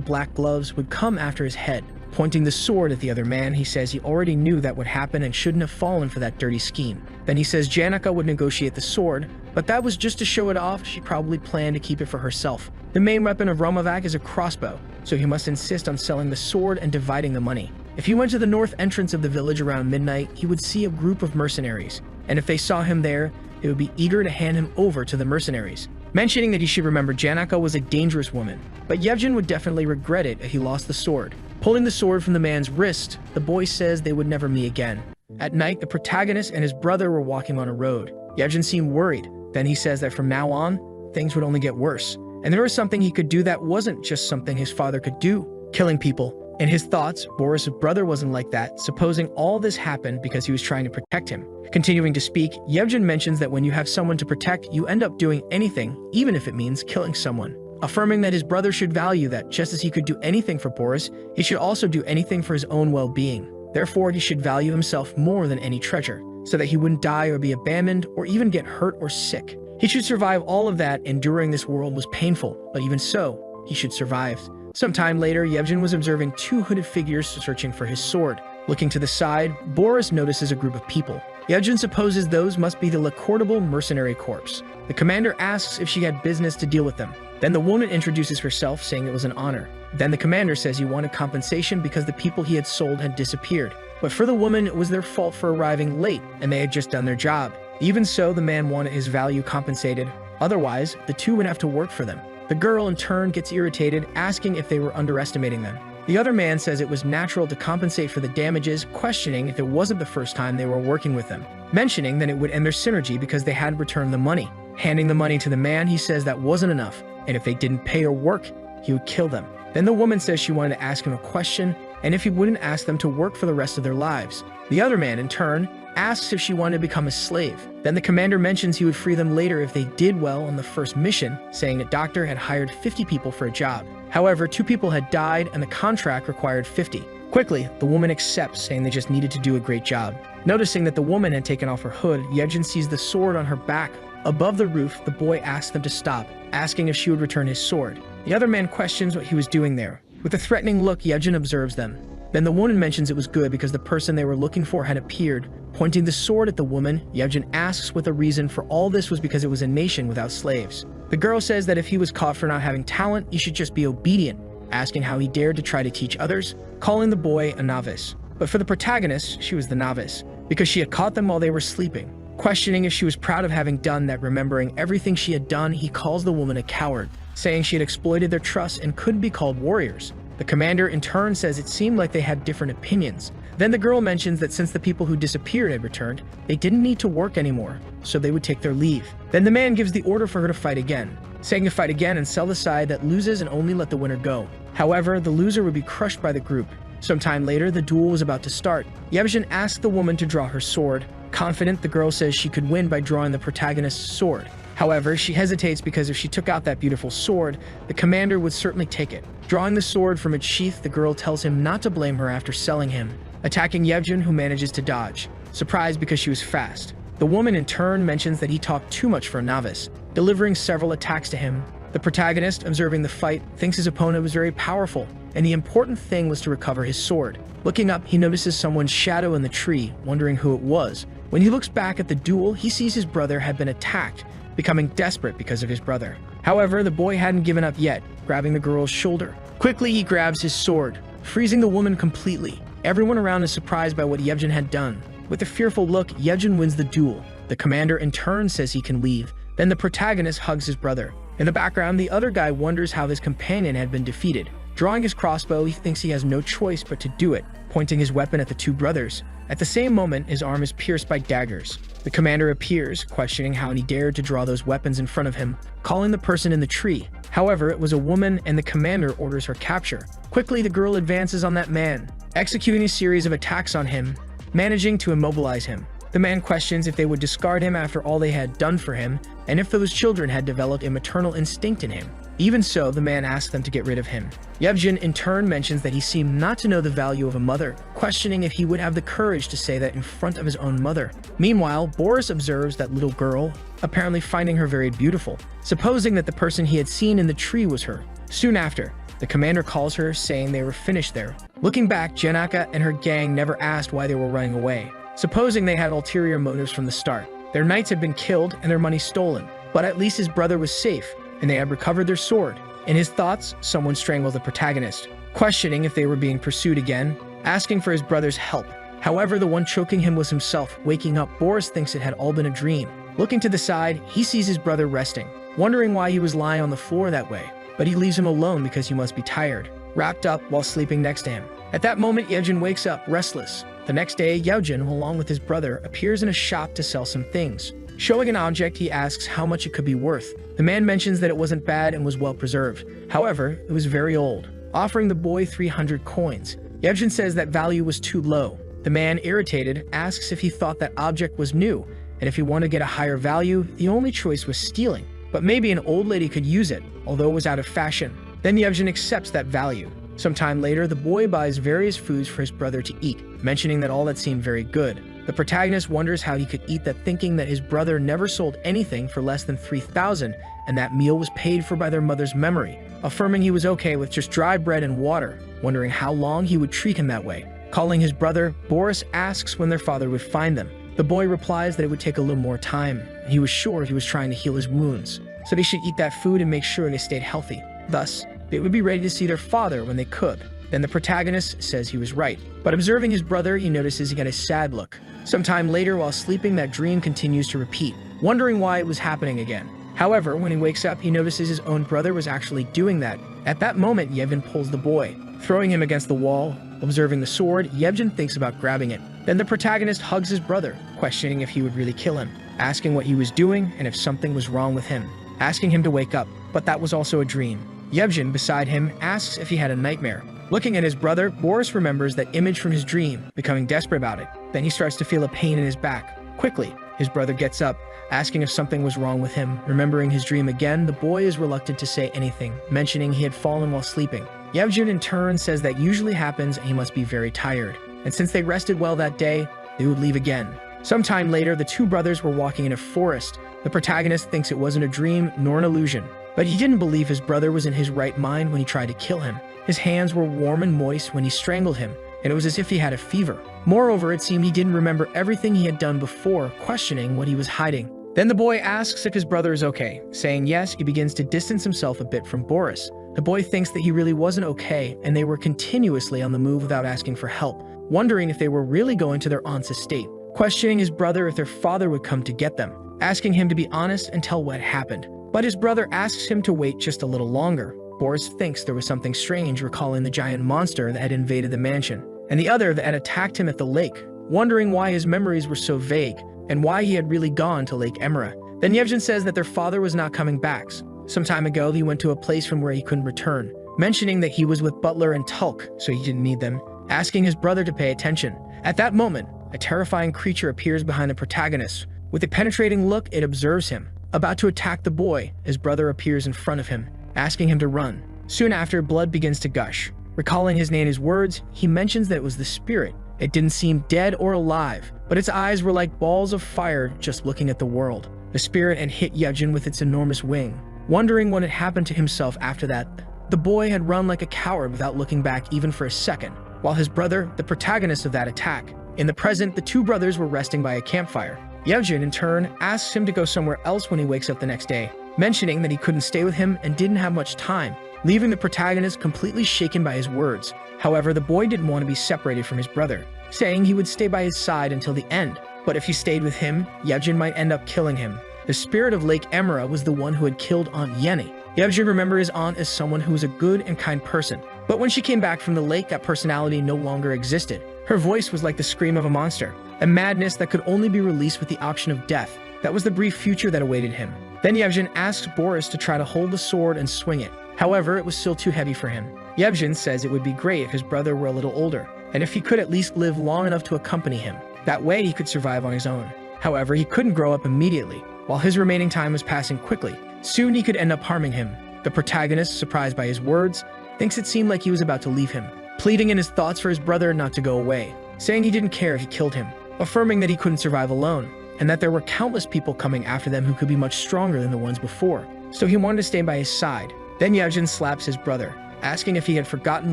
black gloves, would come after his head. Pointing the sword at the other man, he says he already knew that would happen and shouldn't have fallen for that dirty scheme. Then he says Janika would negotiate the sword, but that was just to show it off. She probably planned to keep it for herself. The main weapon of Romovac is a crossbow, so he must insist on selling the sword and dividing the money. If he went to the north entrance of the village around midnight, he would see a group of mercenaries, and if they saw him there, they would be eager to hand him over to the mercenaries, mentioning that he should remember Janika was a dangerous woman. But Yevgen would definitely regret it if he lost the sword. Pulling the sword from the man's wrist, the boy says they would never meet again. At night, the protagonist and his brother were walking on a road. Yevgen seemed worried. Then he says that from now on, things would only get worse. And there was something he could do that wasn't just something his father could do, killing people. In his thoughts, Boris' brother wasn't like that, supposing all this happened because he was trying to protect him. Continuing to speak, Yevgen mentions that when you have someone to protect, you end up doing anything, even if it means killing someone. Affirming that his brother should value that just as he could do anything for Boris, he should also do anything for his own well-being. Therefore, he should value himself more than any treasure, so that he wouldn't die or be abandoned or even get hurt or sick. He should survive all of that. Enduring this world was painful, but even so, he should survive. Sometime later, Yevgen was observing two hooded figures searching for his sword. Looking to the side, Boris notices a group of people. Yevgen supposes those must be the Lacourtable mercenary corps. The commander asks if she had business to deal with them. Then the woman introduces herself, saying it was an honor. Then the commander says he wanted compensation because the people he had sold had disappeared. But for the woman, it was their fault for arriving late, and they had just done their job. Even so, the man wanted his value compensated. Otherwise, the two would have to work for them. The girl, in turn, gets irritated, asking if they were underestimating them. The other man says it was natural to compensate for the damages, questioning if it wasn't the first time they were working with them, mentioning that it would end their synergy because they had returned the money. Handing the money to the man, he says that wasn't enough, and if they didn't pay or work, he would kill them. Then the woman says she wanted to ask him a question, and if he wouldn't ask them to work for the rest of their lives. The other man, in turn, asks if she wanted to become a slave. Then the commander mentions he would free them later if they did well on the first mission, saying that Doctor had hired 50 people for a job. However, 2 people had died and the contract required 50. Quickly, the woman accepts, saying they just needed to do a great job. Noticing that the woman had taken off her hood, Yevgen sees the sword on her back. Above the roof, the boy asks them to stop, asking if she would return his sword. The other man questions what he was doing there. With a threatening look, Yevgen observes them. Then the woman mentions it was good because the person they were looking for had appeared. Pointing the sword at the woman, Yevgen asks what the reason for all this was because it was a nation without slaves. The girl says that if he was caught for not having talent, he should just be obedient, asking how he dared to try to teach others, calling the boy a novice. But for the protagonist, she was the novice, because she had caught them while they were sleeping. Questioning if she was proud of having done that, remembering everything she had done, he calls the woman a coward, saying she had exploited their trust and couldn't be called warriors. The commander in turn says it seemed like they had different opinions. Then the girl mentions that since the people who disappeared had returned, they didn't need to work anymore, so they would take their leave. Then the man gives the order for her to fight again, saying to fight again and sell the side that loses and only let the winner go. However, the loser would be crushed by the group. Sometime later, the duel was about to start. Yevgen asked the woman to draw her sword. Confident, the girl says she could win by drawing the protagonist's sword. However, she hesitates because if she took out that beautiful sword, the commander would certainly take it. Drawing the sword from its sheath, the girl tells him not to blame her after selling him, attacking Yevgen, who manages to dodge, surprised because she was fast. The woman in turn mentions that he talked too much for a novice, delivering several attacks to him. The protagonist, observing the fight, thinks his opponent was very powerful, and the important thing was to recover his sword. Looking up, he notices someone's shadow in the tree, wondering who it was. When he looks back at the duel, he sees his brother had been attacked, becoming desperate because of his brother. However, the boy hadn't given up yet, grabbing the girl's shoulder. Quickly, he grabs his sword, freezing the woman completely. Everyone around is surprised by what Yevgen had done. With a fearful look, Yevgen wins the duel. The commander in turn says he can leave. Then the protagonist hugs his brother. In the background, the other guy wonders how his companion had been defeated. Drawing his crossbow, he thinks he has no choice but to do it, pointing his weapon at the two brothers. At the same moment, his arm is pierced by daggers. The commander appears, questioning how he dared to draw those weapons in front of him, calling the person in the tree. However, it was a woman, and the commander orders her capture. Quickly, the girl advances on that man, executing a series of attacks on him, managing to immobilize him. The man questions if they would discard him after all they had done for him, and if those children had developed a maternal instinct in him. Even so, the man asks them to get rid of him. Yevgen in turn mentions that he seemed not to know the value of a mother, questioning if he would have the courage to say that in front of his own mother. Meanwhile, Boris observes that little girl, apparently finding her very beautiful, supposing that the person he had seen in the tree was her. Soon after, the commander calls her, saying they were finished there. Looking back, Janaka and her gang never asked why they were running away, supposing they had ulterior motives from the start. Their knights had been killed and their money stolen, but at least his brother was safe, and they had recovered their sword. In his thoughts, someone strangled the protagonist, questioning if they were being pursued again, asking for his brother's help. However, the one choking him was himself. Waking up, Boris thinks it had all been a dream. Looking to the side, he sees his brother resting, wondering why he was lying on the floor that way, but he leaves him alone because he must be tired, wrapped up while sleeping next to him. At that moment, Yevgen wakes up, restless. The next day, Yevgen, along with his brother, appears in a shop to sell some things. Showing an object, he asks how much it could be worth. The man mentions that it wasn't bad and was well preserved. However, it was very old, offering the boy 300 coins. Yevgen says that value was too low. The man, irritated, asks if he thought that object was new, and if he wanted to get a higher value, the only choice was stealing. But maybe an old lady could use it, although it was out of fashion. Then Yevgen accepts that value. Sometime later, the boy buys various foods for his brother to eat, mentioning that all that seemed very good. The protagonist wonders how he could eat that, thinking that his brother never sold anything for less than 3,000, and that meal was paid for by their mother's memory, affirming he was okay with just dry bread and water, wondering how long he would treat him that way. Calling his brother, Boris asks when their father would find them. The boy replies that it would take a little more time. He was sure he was trying to heal his wounds, so they should eat that food and make sure they stayed healthy. Thus, they would be ready to see their father when they could. Then the protagonist says he was right, but observing his brother, he notices he got a sad look. Sometime later, while sleeping, that dream continues to repeat, wondering why it was happening again. However, when he wakes up, he notices his own brother was actually doing that. At that moment, Yevgen pulls the boy, throwing him against the wall. Observing the sword, Yevgen thinks about grabbing it. Then the protagonist hugs his brother, questioning if he would really kill him, asking what he was doing and if something was wrong with him, asking him to wake up, but that was also a dream. Yevgen, beside him, asks if he had a nightmare. Looking at his brother, Boris remembers that image from his dream, becoming desperate about it. Then he starts to feel a pain in his back. Quickly, his brother gets up, asking if something was wrong with him. Remembering his dream again, the boy is reluctant to say anything, mentioning he had fallen while sleeping. Yevgen in turn says that usually happens and he must be very tired, and since they rested well that day, they would leave again. Sometime later, the two brothers were walking in a forest. The protagonist thinks it wasn't a dream nor an illusion, but he didn't believe his brother was in his right mind when he tried to kill him. His hands were warm and moist when he strangled him, and it was as if he had a fever. Moreover, it seemed he didn't remember everything he had done before, questioning what he was hiding. Then the boy asks if his brother is okay. Saying yes, he begins to distance himself a bit from Boris. The boy thinks that he really wasn't okay, and they were continuously on the move without asking for help, wondering if they were really going to their aunt's estate, questioning his brother if their father would come to get them, asking him to be honest and tell what happened. But his brother asks him to wait just a little longer. Boris thinks there was something strange, recalling the giant monster that had invaded the mansion, and the other that had attacked him at the lake, wondering why his memories were so vague, and why he had really gone to Lake Emera. Then Yevgen says that their father was not coming back. Some time ago, he went to a place from where he couldn't return, mentioning that he was with Butler and Tulk, so he didn't need them, asking his brother to pay attention. At that moment, a terrifying creature appears behind the protagonist. With a penetrating look, it observes him. About to attack the boy, his brother appears in front of him, asking him to run. Soon after, blood begins to gush. Recalling his Nana's words, he mentions that it was the spirit. It didn't seem dead or alive, but its eyes were like balls of fire just looking at the world. The spirit had hit Yevgen with its enormous wing. Wondering what had happened to himself after that, the boy had run like a coward without looking back even for a second, while his brother, the protagonist of that attack. In the present, the two brothers were resting by a campfire. Yevgen, in turn, asks him to go somewhere else when he wakes up the next day, mentioning that he couldn't stay with him and didn't have much time, leaving the protagonist completely shaken by his words. However, the boy didn't want to be separated from his brother, saying he would stay by his side until the end, but if he stayed with him, Yevgen might end up killing him. The spirit of Lake Emera was the one who had killed Aunt Yenny. Yevgen remembered his aunt as someone who was a good and kind person, but when she came back from the lake, that personality no longer existed. Her voice was like the scream of a monster, a madness that could only be released with the option of death. That was the brief future that awaited him. Then Yevgen asks Boris to try to hold the sword and swing it. However, it was still too heavy for him. Yevgen says it would be great if his brother were a little older, and if he could at least live long enough to accompany him. That way he could survive on his own. However, he couldn't grow up immediately. While his remaining time was passing quickly, soon he could end up harming him. The protagonist, surprised by his words, thinks it seemed like he was about to leave him, pleading in his thoughts for his brother not to go away, saying he didn't care if he killed him, affirming that he couldn't survive alone, and that there were countless people coming after them who could be much stronger than the ones before, so he wanted to stay by his side. Then Yevgen slaps his brother, asking if he had forgotten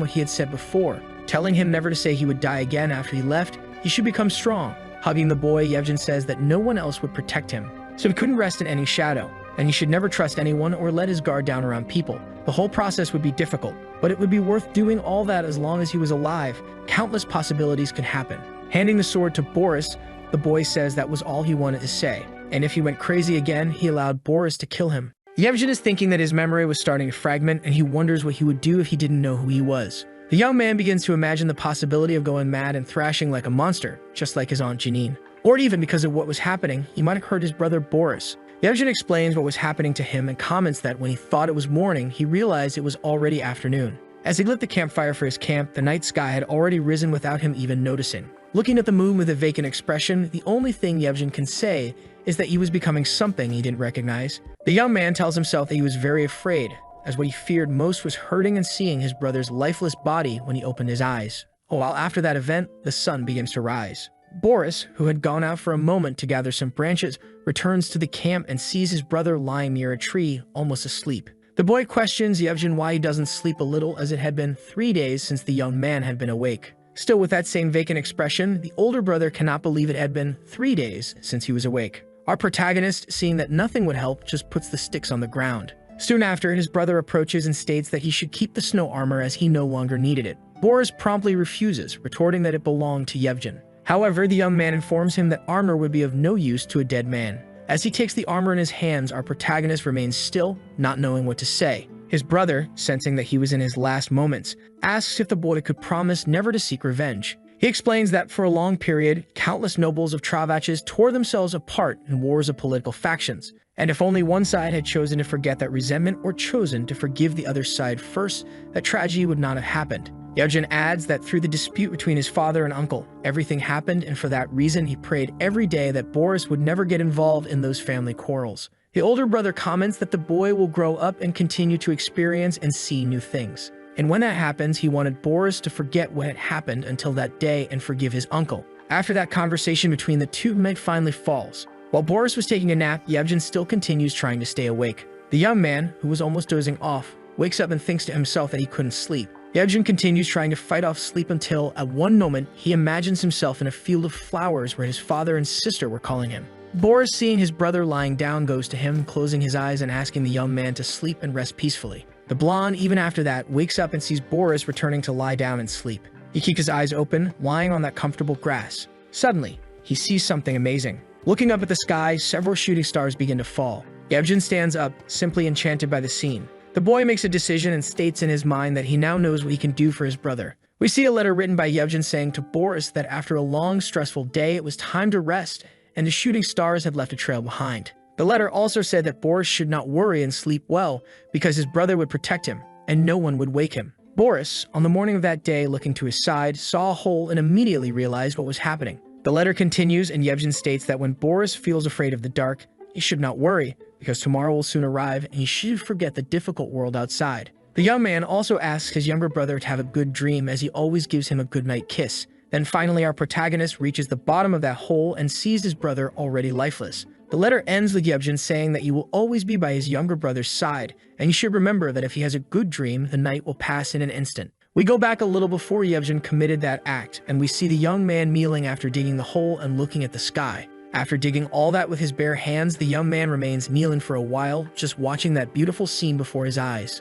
what he had said before, telling him never to say he would die again after he left, he should become strong. Hugging the boy, Yevgen says that no one else would protect him, so he couldn't rest in any shadow, and he should never trust anyone or let his guard down around people. The whole process would be difficult, but it would be worth doing all that as long as he was alive. Countless possibilities could happen. Handing the sword to Boris, the boy says that was all he wanted to say, and if he went crazy again, he allowed Boris to kill him. Yevgen is thinking that his memory was starting to fragment, and he wonders what he would do if he didn't know who he was. The young man begins to imagine the possibility of going mad and thrashing like a monster, just like his Aunt Janine. Or even because of what was happening, he might have hurt his brother Boris. Yevgen explains what was happening to him and comments that when he thought it was morning, he realized it was already afternoon. As he lit the campfire for his camp, the night sky had already risen without him even noticing. Looking at the moon with a vacant expression, the only thing Yevgen can say is that he was becoming something he didn't recognize. The young man tells himself that he was very afraid, as what he feared most was hurting and seeing his brother's lifeless body when he opened his eyes. While after that event, the sun begins to rise. Boris, who had gone out for a moment to gather some branches, returns to the camp and sees his brother lying near a tree, almost asleep. The boy questions Yevgen why he doesn't sleep a little, as it had been 3 days since the young man had been awake. Still with that same vacant expression, the older brother cannot believe it had been 3 days since he was awake. Our protagonist, seeing that nothing would help, just puts the sticks on the ground. Soon after, his brother approaches and states that he should keep the snow armor as he no longer needed it. Boris promptly refuses, retorting that it belonged to Yevgen. However, the young man informs him that armor would be of no use to a dead man. As he takes the armor in his hands, our protagonist remains still, not knowing what to say. His brother, sensing that he was in his last moments, asks if the boy could promise never to seek revenge. He explains that for a long period, countless nobles of Travaches tore themselves apart in wars of political factions, and if only one side had chosen to forget that resentment or chosen to forgive the other side first, that tragedy would not have happened. Yevgen adds that through the dispute between his father and uncle, everything happened, and for that reason he prayed every day that Boris would never get involved in those family quarrels. The older brother comments that the boy will grow up and continue to experience and see new things. And when that happens, he wanted Boris to forget what had happened until that day and forgive his uncle. After that conversation between the two, night finally falls. While Boris was taking a nap, Yevgen still continues trying to stay awake. The young man, who was almost dozing off, wakes up and thinks to himself that he couldn't sleep. Yevgen continues trying to fight off sleep until, at one moment, he imagines himself in a field of flowers where his father and sister were calling him. Boris, seeing his brother lying down, goes to him, closing his eyes and asking the young man to sleep and rest peacefully. The blonde, even after that, wakes up and sees Boris returning to lie down and sleep. He keeps his eyes open, lying on that comfortable grass. Suddenly, he sees something amazing. Looking up at the sky, several shooting stars begin to fall. Yevgen stands up, simply enchanted by the scene. The boy makes a decision and states in his mind that he now knows what he can do for his brother. We see a letter written by Yevgen saying to Boris that after a long, stressful day, it was time to rest, and the shooting stars had left a trail behind. The letter also said that Boris should not worry and sleep well because his brother would protect him, and no one would wake him. Boris, on the morning of that day looking to his side, saw a hole and immediately realized what was happening. The letter continues, and Yevgen states that when Boris feels afraid of the dark, he should not worry, because tomorrow will soon arrive and he should forget the difficult world outside. The young man also asks his younger brother to have a good dream, as he always gives him a goodnight kiss. Then finally our protagonist reaches the bottom of that hole and sees his brother already lifeless. The letter ends with Yevgen saying that he will always be by his younger brother's side, and he should remember that if he has a good dream, the night will pass in an instant. We go back a little before Yevgen committed that act, and we see the young man kneeling after digging the hole and looking at the sky. After digging all that with his bare hands, the young man remains kneeling for a while, just watching that beautiful scene before his eyes.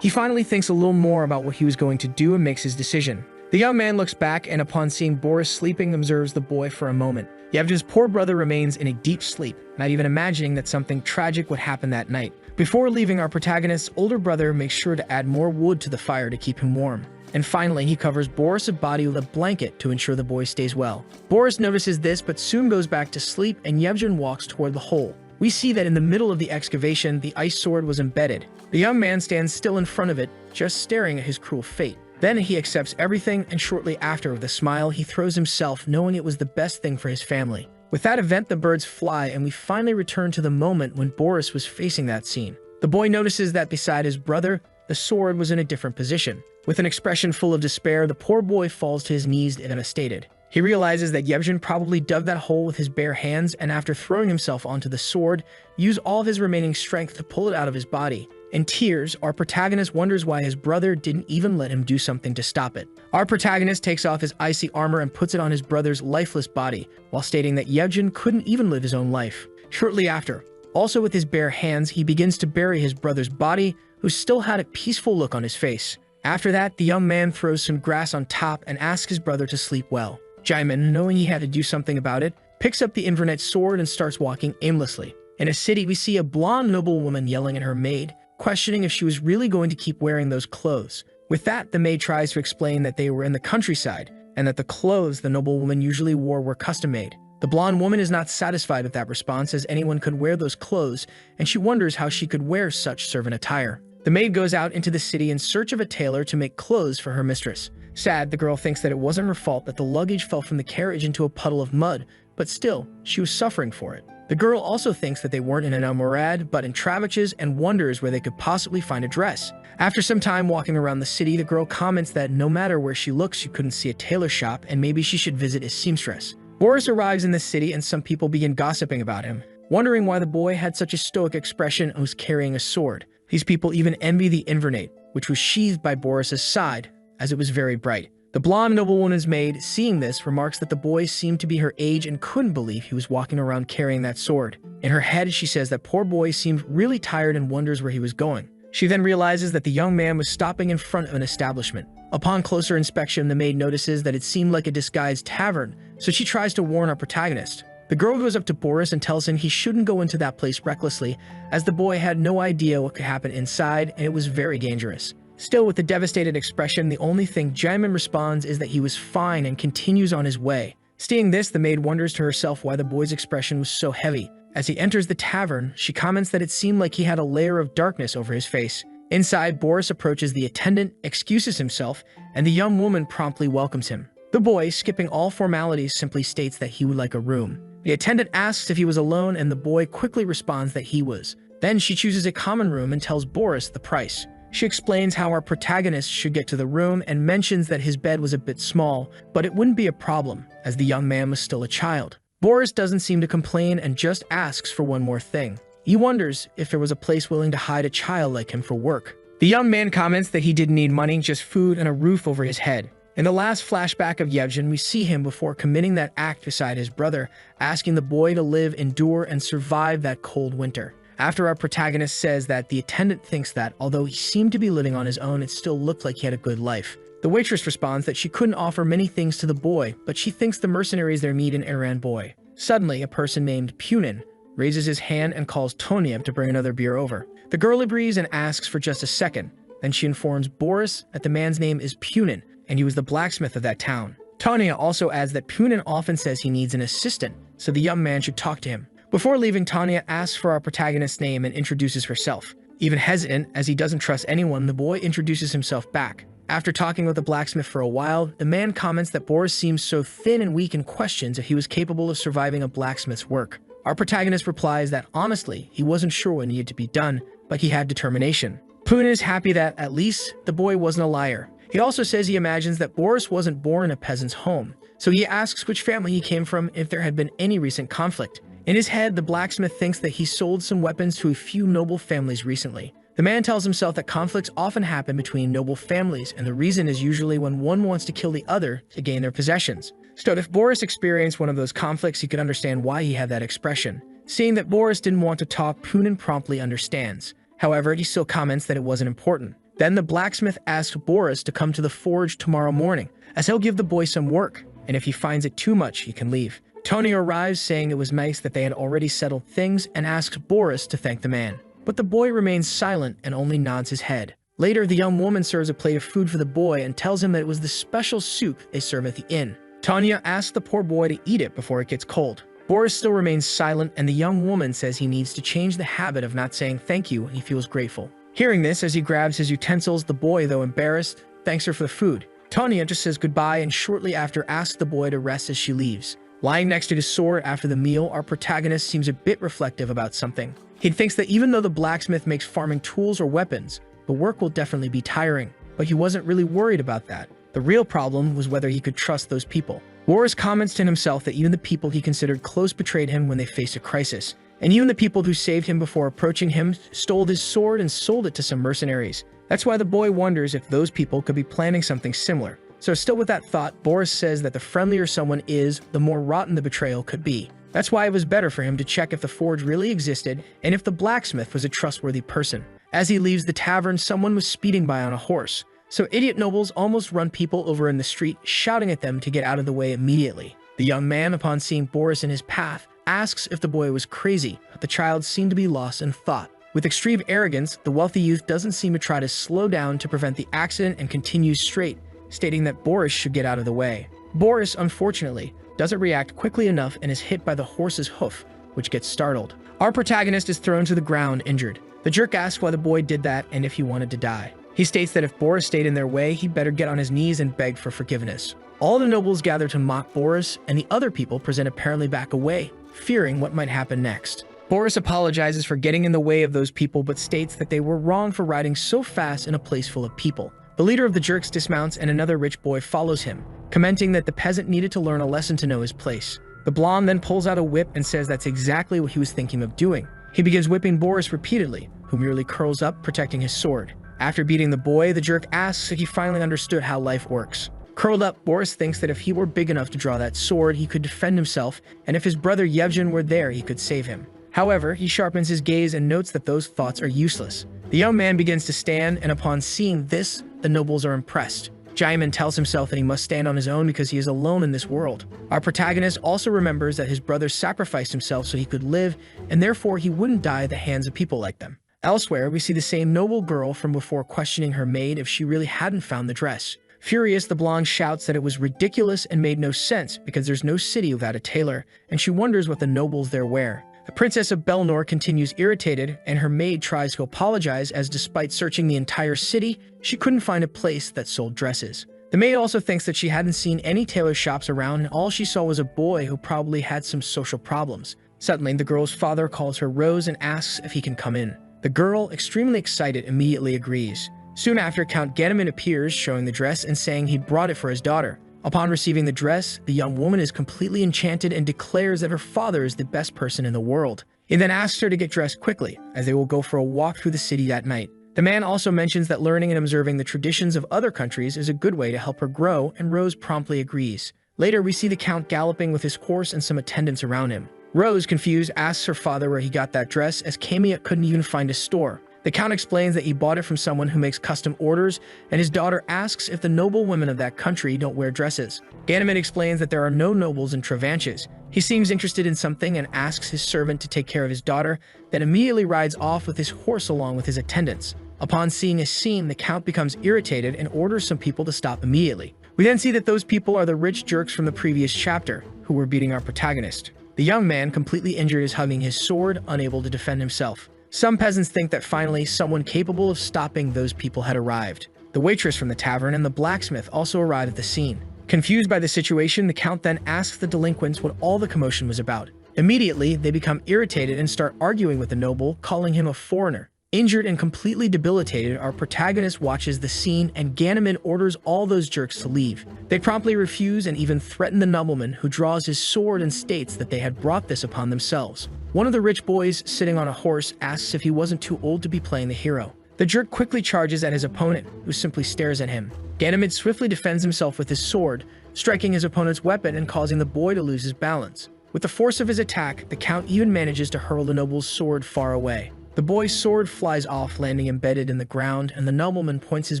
He finally thinks a little more about what he was going to do and makes his decision. The young man looks back and upon seeing Boris sleeping observes the boy for a moment. Yevgen's poor brother remains in a deep sleep, not even imagining that something tragic would happen that night. Before leaving, our protagonist's older brother makes sure to add more wood to the fire to keep him warm. And finally, he covers Boris' body with a blanket to ensure the boy stays well. Boris notices this but soon goes back to sleep, and Yevgen walks toward the hole. We see that in the middle of the excavation, the ice sword was embedded. The young man stands still in front of it, just staring at his cruel fate. Then he accepts everything, and shortly after, with a smile, he throws himself, knowing it was the best thing for his family. With that event, the birds fly, and we finally return to the moment when Boris was facing that scene. The boy notices that beside his brother, the sword was in a different position. With an expression full of despair, the poor boy falls to his knees devastated. He realizes that Yevgen probably dug that hole with his bare hands, and after throwing himself onto the sword, used all of his remaining strength to pull it out of his body. In tears, our protagonist wonders why his brother didn't even let him do something to stop it. Our protagonist takes off his icy armor and puts it on his brother's lifeless body, while stating that Yevgen couldn't even live his own life. Shortly after, also with his bare hands, he begins to bury his brother's body, who still had a peaceful look on his face. After that, the young man throws some grass on top and asks his brother to sleep well. Jaimin, knowing he had to do something about it, picks up the Inverness sword and starts walking aimlessly. In a city, we see a blonde noblewoman yelling at her maid, questioning if she was really going to keep wearing those clothes. With that, the maid tries to explain that they were in the countryside, and that the clothes the noblewoman usually wore were custom-made. The blonde woman is not satisfied with that response, as anyone could wear those clothes, and she wonders how she could wear such servant attire. The maid goes out into the city in search of a tailor to make clothes for her mistress. Sad, the girl thinks that it wasn't her fault that the luggage fell from the carriage into a puddle of mud, but still, she was suffering for it. The girl also thinks that they weren't in an Almorad, but in Travach's, and wonders where they could possibly find a dress. After some time walking around the city, the girl comments that no matter where she looks, she couldn't see a tailor shop, and maybe she should visit a seamstress. Boris arrives in the city, and some people begin gossiping about him, wondering why the boy had such a stoic expression and was carrying a sword. These people even envy the Invernate, which was sheathed by Boris's side, as it was very bright. The blonde noblewoman's maid, seeing this, remarks that the boy seemed to be her age and couldn't believe he was walking around carrying that sword. In her head, she says that poor boy seemed really tired and wonders where he was going. She then realizes that the young man was stopping in front of an establishment. Upon closer inspection, the maid notices that it seemed like a disguised tavern, so she tries to warn our protagonist. The girl goes up to Boris and tells him he shouldn't go into that place recklessly, as the boy had no idea what could happen inside, and it was very dangerous. Still, with a devastated expression, the only thing Jaimin responds is that he was fine and continues on his way. Seeing this, the maid wonders to herself why the boy's expression was so heavy. As he enters the tavern, she comments that it seemed like he had a layer of darkness over his face. Inside, Boris approaches the attendant, excuses himself, and the young woman promptly welcomes him. The boy, skipping all formalities, simply states that he would like a room. The attendant asks if he was alone, and the boy quickly responds that he was. Then she chooses a common room and tells Boris the price. She explains how our protagonist should get to the room and mentions that his bed was a bit small, but it wouldn't be a problem, as the young man was still a child. Boris doesn't seem to complain and just asks for one more thing. He wonders if there was a place willing to hide a child like him for work. The young man comments that he didn't need money, just food and a roof over his head. In the last flashback of Yevgen, we see him before committing that act beside his brother, asking the boy to live, endure, and survive that cold winter. After our protagonist says that the attendant thinks that, although he seemed to be living on his own, it still looked like he had a good life. The waitress responds that she couldn't offer many things to the boy, but she thinks the mercenaries there meet an Iran boy. Suddenly, a person named Punin raises his hand and calls Tonya to bring another beer over. The girl agrees and asks for just a second. Then she informs Boris that the man's name is Punin, and he was the blacksmith of that town. Tonya also adds that Punin often says he needs an assistant, so the young man should talk to him. Before leaving, Tonya asks for our protagonist's name and introduces herself. Even hesitant, as he doesn't trust anyone, the boy introduces himself back. After talking with the blacksmith for a while, the man comments that Boris seems so thin and weak and questions if he was capable of surviving a blacksmith's work. Our protagonist replies that honestly, he wasn't sure what needed to be done, but he had determination. Puna is happy that, at least, the boy wasn't a liar. He also says he imagines that Boris wasn't born in a peasant's home, so he asks which family he came from if there had been any recent conflict. In his head, the blacksmith thinks that he sold some weapons to a few noble families recently. The man tells himself that conflicts often happen between noble families, and the reason is usually when one wants to kill the other to gain their possessions. So if Boris experienced one of those conflicts, he could understand why he had that expression. Seeing that Boris didn't want to talk, Punin promptly understands. However, he still comments that it wasn't important. Then the blacksmith asks Boris to come to the forge tomorrow morning, as he'll give the boy some work, and if he finds it too much, he can leave. Tony arrives saying it was nice that they had already settled things and asks Boris to thank the man. But the boy remains silent and only nods his head. Later, the young woman serves a plate of food for the boy and tells him that it was the special soup they serve at the inn. Tanya asks the poor boy to eat it before it gets cold. Boris still remains silent, and the young woman says he needs to change the habit of not saying thank you when he feels grateful. Hearing this, as he grabs his utensils, the boy, though embarrassed, thanks her for the food. Tanya just says goodbye and shortly after asks the boy to rest as she leaves. Lying next to his sword after the meal, our protagonist seems a bit reflective about something. He thinks that even though the blacksmith makes farming tools or weapons, the work will definitely be tiring, but he wasn't really worried about that. The real problem was whether he could trust those people. Boris comments to himself that even the people he considered close betrayed him when they faced a crisis, and even the people who saved him before approaching him stole his sword and sold it to some mercenaries. That's why the boy wonders if those people could be planning something similar. So still with that thought, Boris says that the friendlier someone is, the more rotten the betrayal could be. That's why it was better for him to check if the forge really existed and if the blacksmith was a trustworthy person. As he leaves the tavern, someone was speeding by on a horse. So idiot nobles almost run people over in the street, shouting at them to get out of the way immediately. The young man, upon seeing Boris in his path, asks if the boy was crazy, but the child seemed to be lost in thought. With extreme arrogance, the wealthy youth doesn't seem to try to slow down to prevent the accident and continues straight, stating that Boris should get out of the way. Boris, unfortunately, doesn't react quickly enough and is hit by the horse's hoof, which gets startled. Our protagonist is thrown to the ground, injured. The jerk asks why the boy did that and if he wanted to die. He states that if Boris stayed in their way, he better get on his knees and beg for forgiveness. All the nobles gather to mock Boris, and the other people present apparently back away, fearing what might happen next. Boris apologizes for getting in the way of those people, but states that they were wrong for riding so fast in a place full of people. The leader of the jerks dismounts and another rich boy follows him, commenting that the peasant needed to learn a lesson to know his place. The blonde then pulls out a whip and says that's exactly what he was thinking of doing. He begins whipping Boris repeatedly, who merely curls up, protecting his sword. After beating the boy, the jerk asks if he finally understood how life works. Curled up, Boris thinks that if he were big enough to draw that sword, he could defend himself, and if his brother Yevgen were there, he could save him. However, he sharpens his gaze and notes that those thoughts are useless. The young man begins to stand, and upon seeing this, the nobles are impressed. Jaimin tells himself that he must stand on his own because he is alone in this world. Our protagonist also remembers that his brother sacrificed himself so he could live, and therefore he wouldn't die at the hands of people like them. Elsewhere, we see the same noble girl from before questioning her maid if she really hadn't found the dress. Furious, the blonde shouts that it was ridiculous and made no sense because there's no city without a tailor, and she wonders what the nobles there wear. The Princess of Belnor continues irritated, and her maid tries to apologize as despite searching the entire city, she couldn't find a place that sold dresses. The maid also thinks that she hadn't seen any tailor shops around, and all she saw was a boy who probably had some social problems. Suddenly, the girl's father calls her Rose and asks if he can come in. The girl, extremely excited, immediately agrees. Soon after, Count Ganymed appears, showing the dress and saying he brought it for his daughter. Upon receiving the dress, the young woman is completely enchanted and declares that her father is the best person in the world. He then asks her to get dressed quickly, as they will go for a walk through the city that night. The man also mentions that learning and observing the traditions of other countries is a good way to help her grow, and Rose promptly agrees. Later, we see the Count galloping with his horse and some attendants around him. Rose, confused, asks her father where he got that dress, as Kamiya couldn't even find a store. The Count explains that he bought it from someone who makes custom orders, and his daughter asks if the noble women of that country don't wear dresses. Ganymed explains that there are no nobles in Travanches. He seems interested in something and asks his servant to take care of his daughter, then immediately rides off with his horse along with his attendants. Upon seeing a scene, the Count becomes irritated and orders some people to stop immediately. We then see that those people are the rich jerks from the previous chapter, who were beating our protagonist. The young man, completely injured, is hugging his sword, unable to defend himself. Some peasants think that finally someone capable of stopping those people had arrived. The waitress from the tavern and the blacksmith also arrive at the scene. Confused by the situation, the Count then asks the delinquents what all the commotion was about. Immediately, they become irritated and start arguing with the noble, calling him a foreigner. Injured and completely debilitated, our protagonist watches the scene and Ganymede orders all those jerks to leave. They promptly refuse and even threaten the nobleman, who draws his sword and states that they had brought this upon themselves. One of the rich boys sitting on a horse asks if he wasn't too old to be playing the hero. The jerk quickly charges at his opponent, who simply stares at him. Ganymede swiftly defends himself with his sword, striking his opponent's weapon and causing the boy to lose his balance. With the force of his attack, the Count even manages to hurl the noble's sword far away. The boy's sword flies off, landing embedded in the ground, and the nobleman points his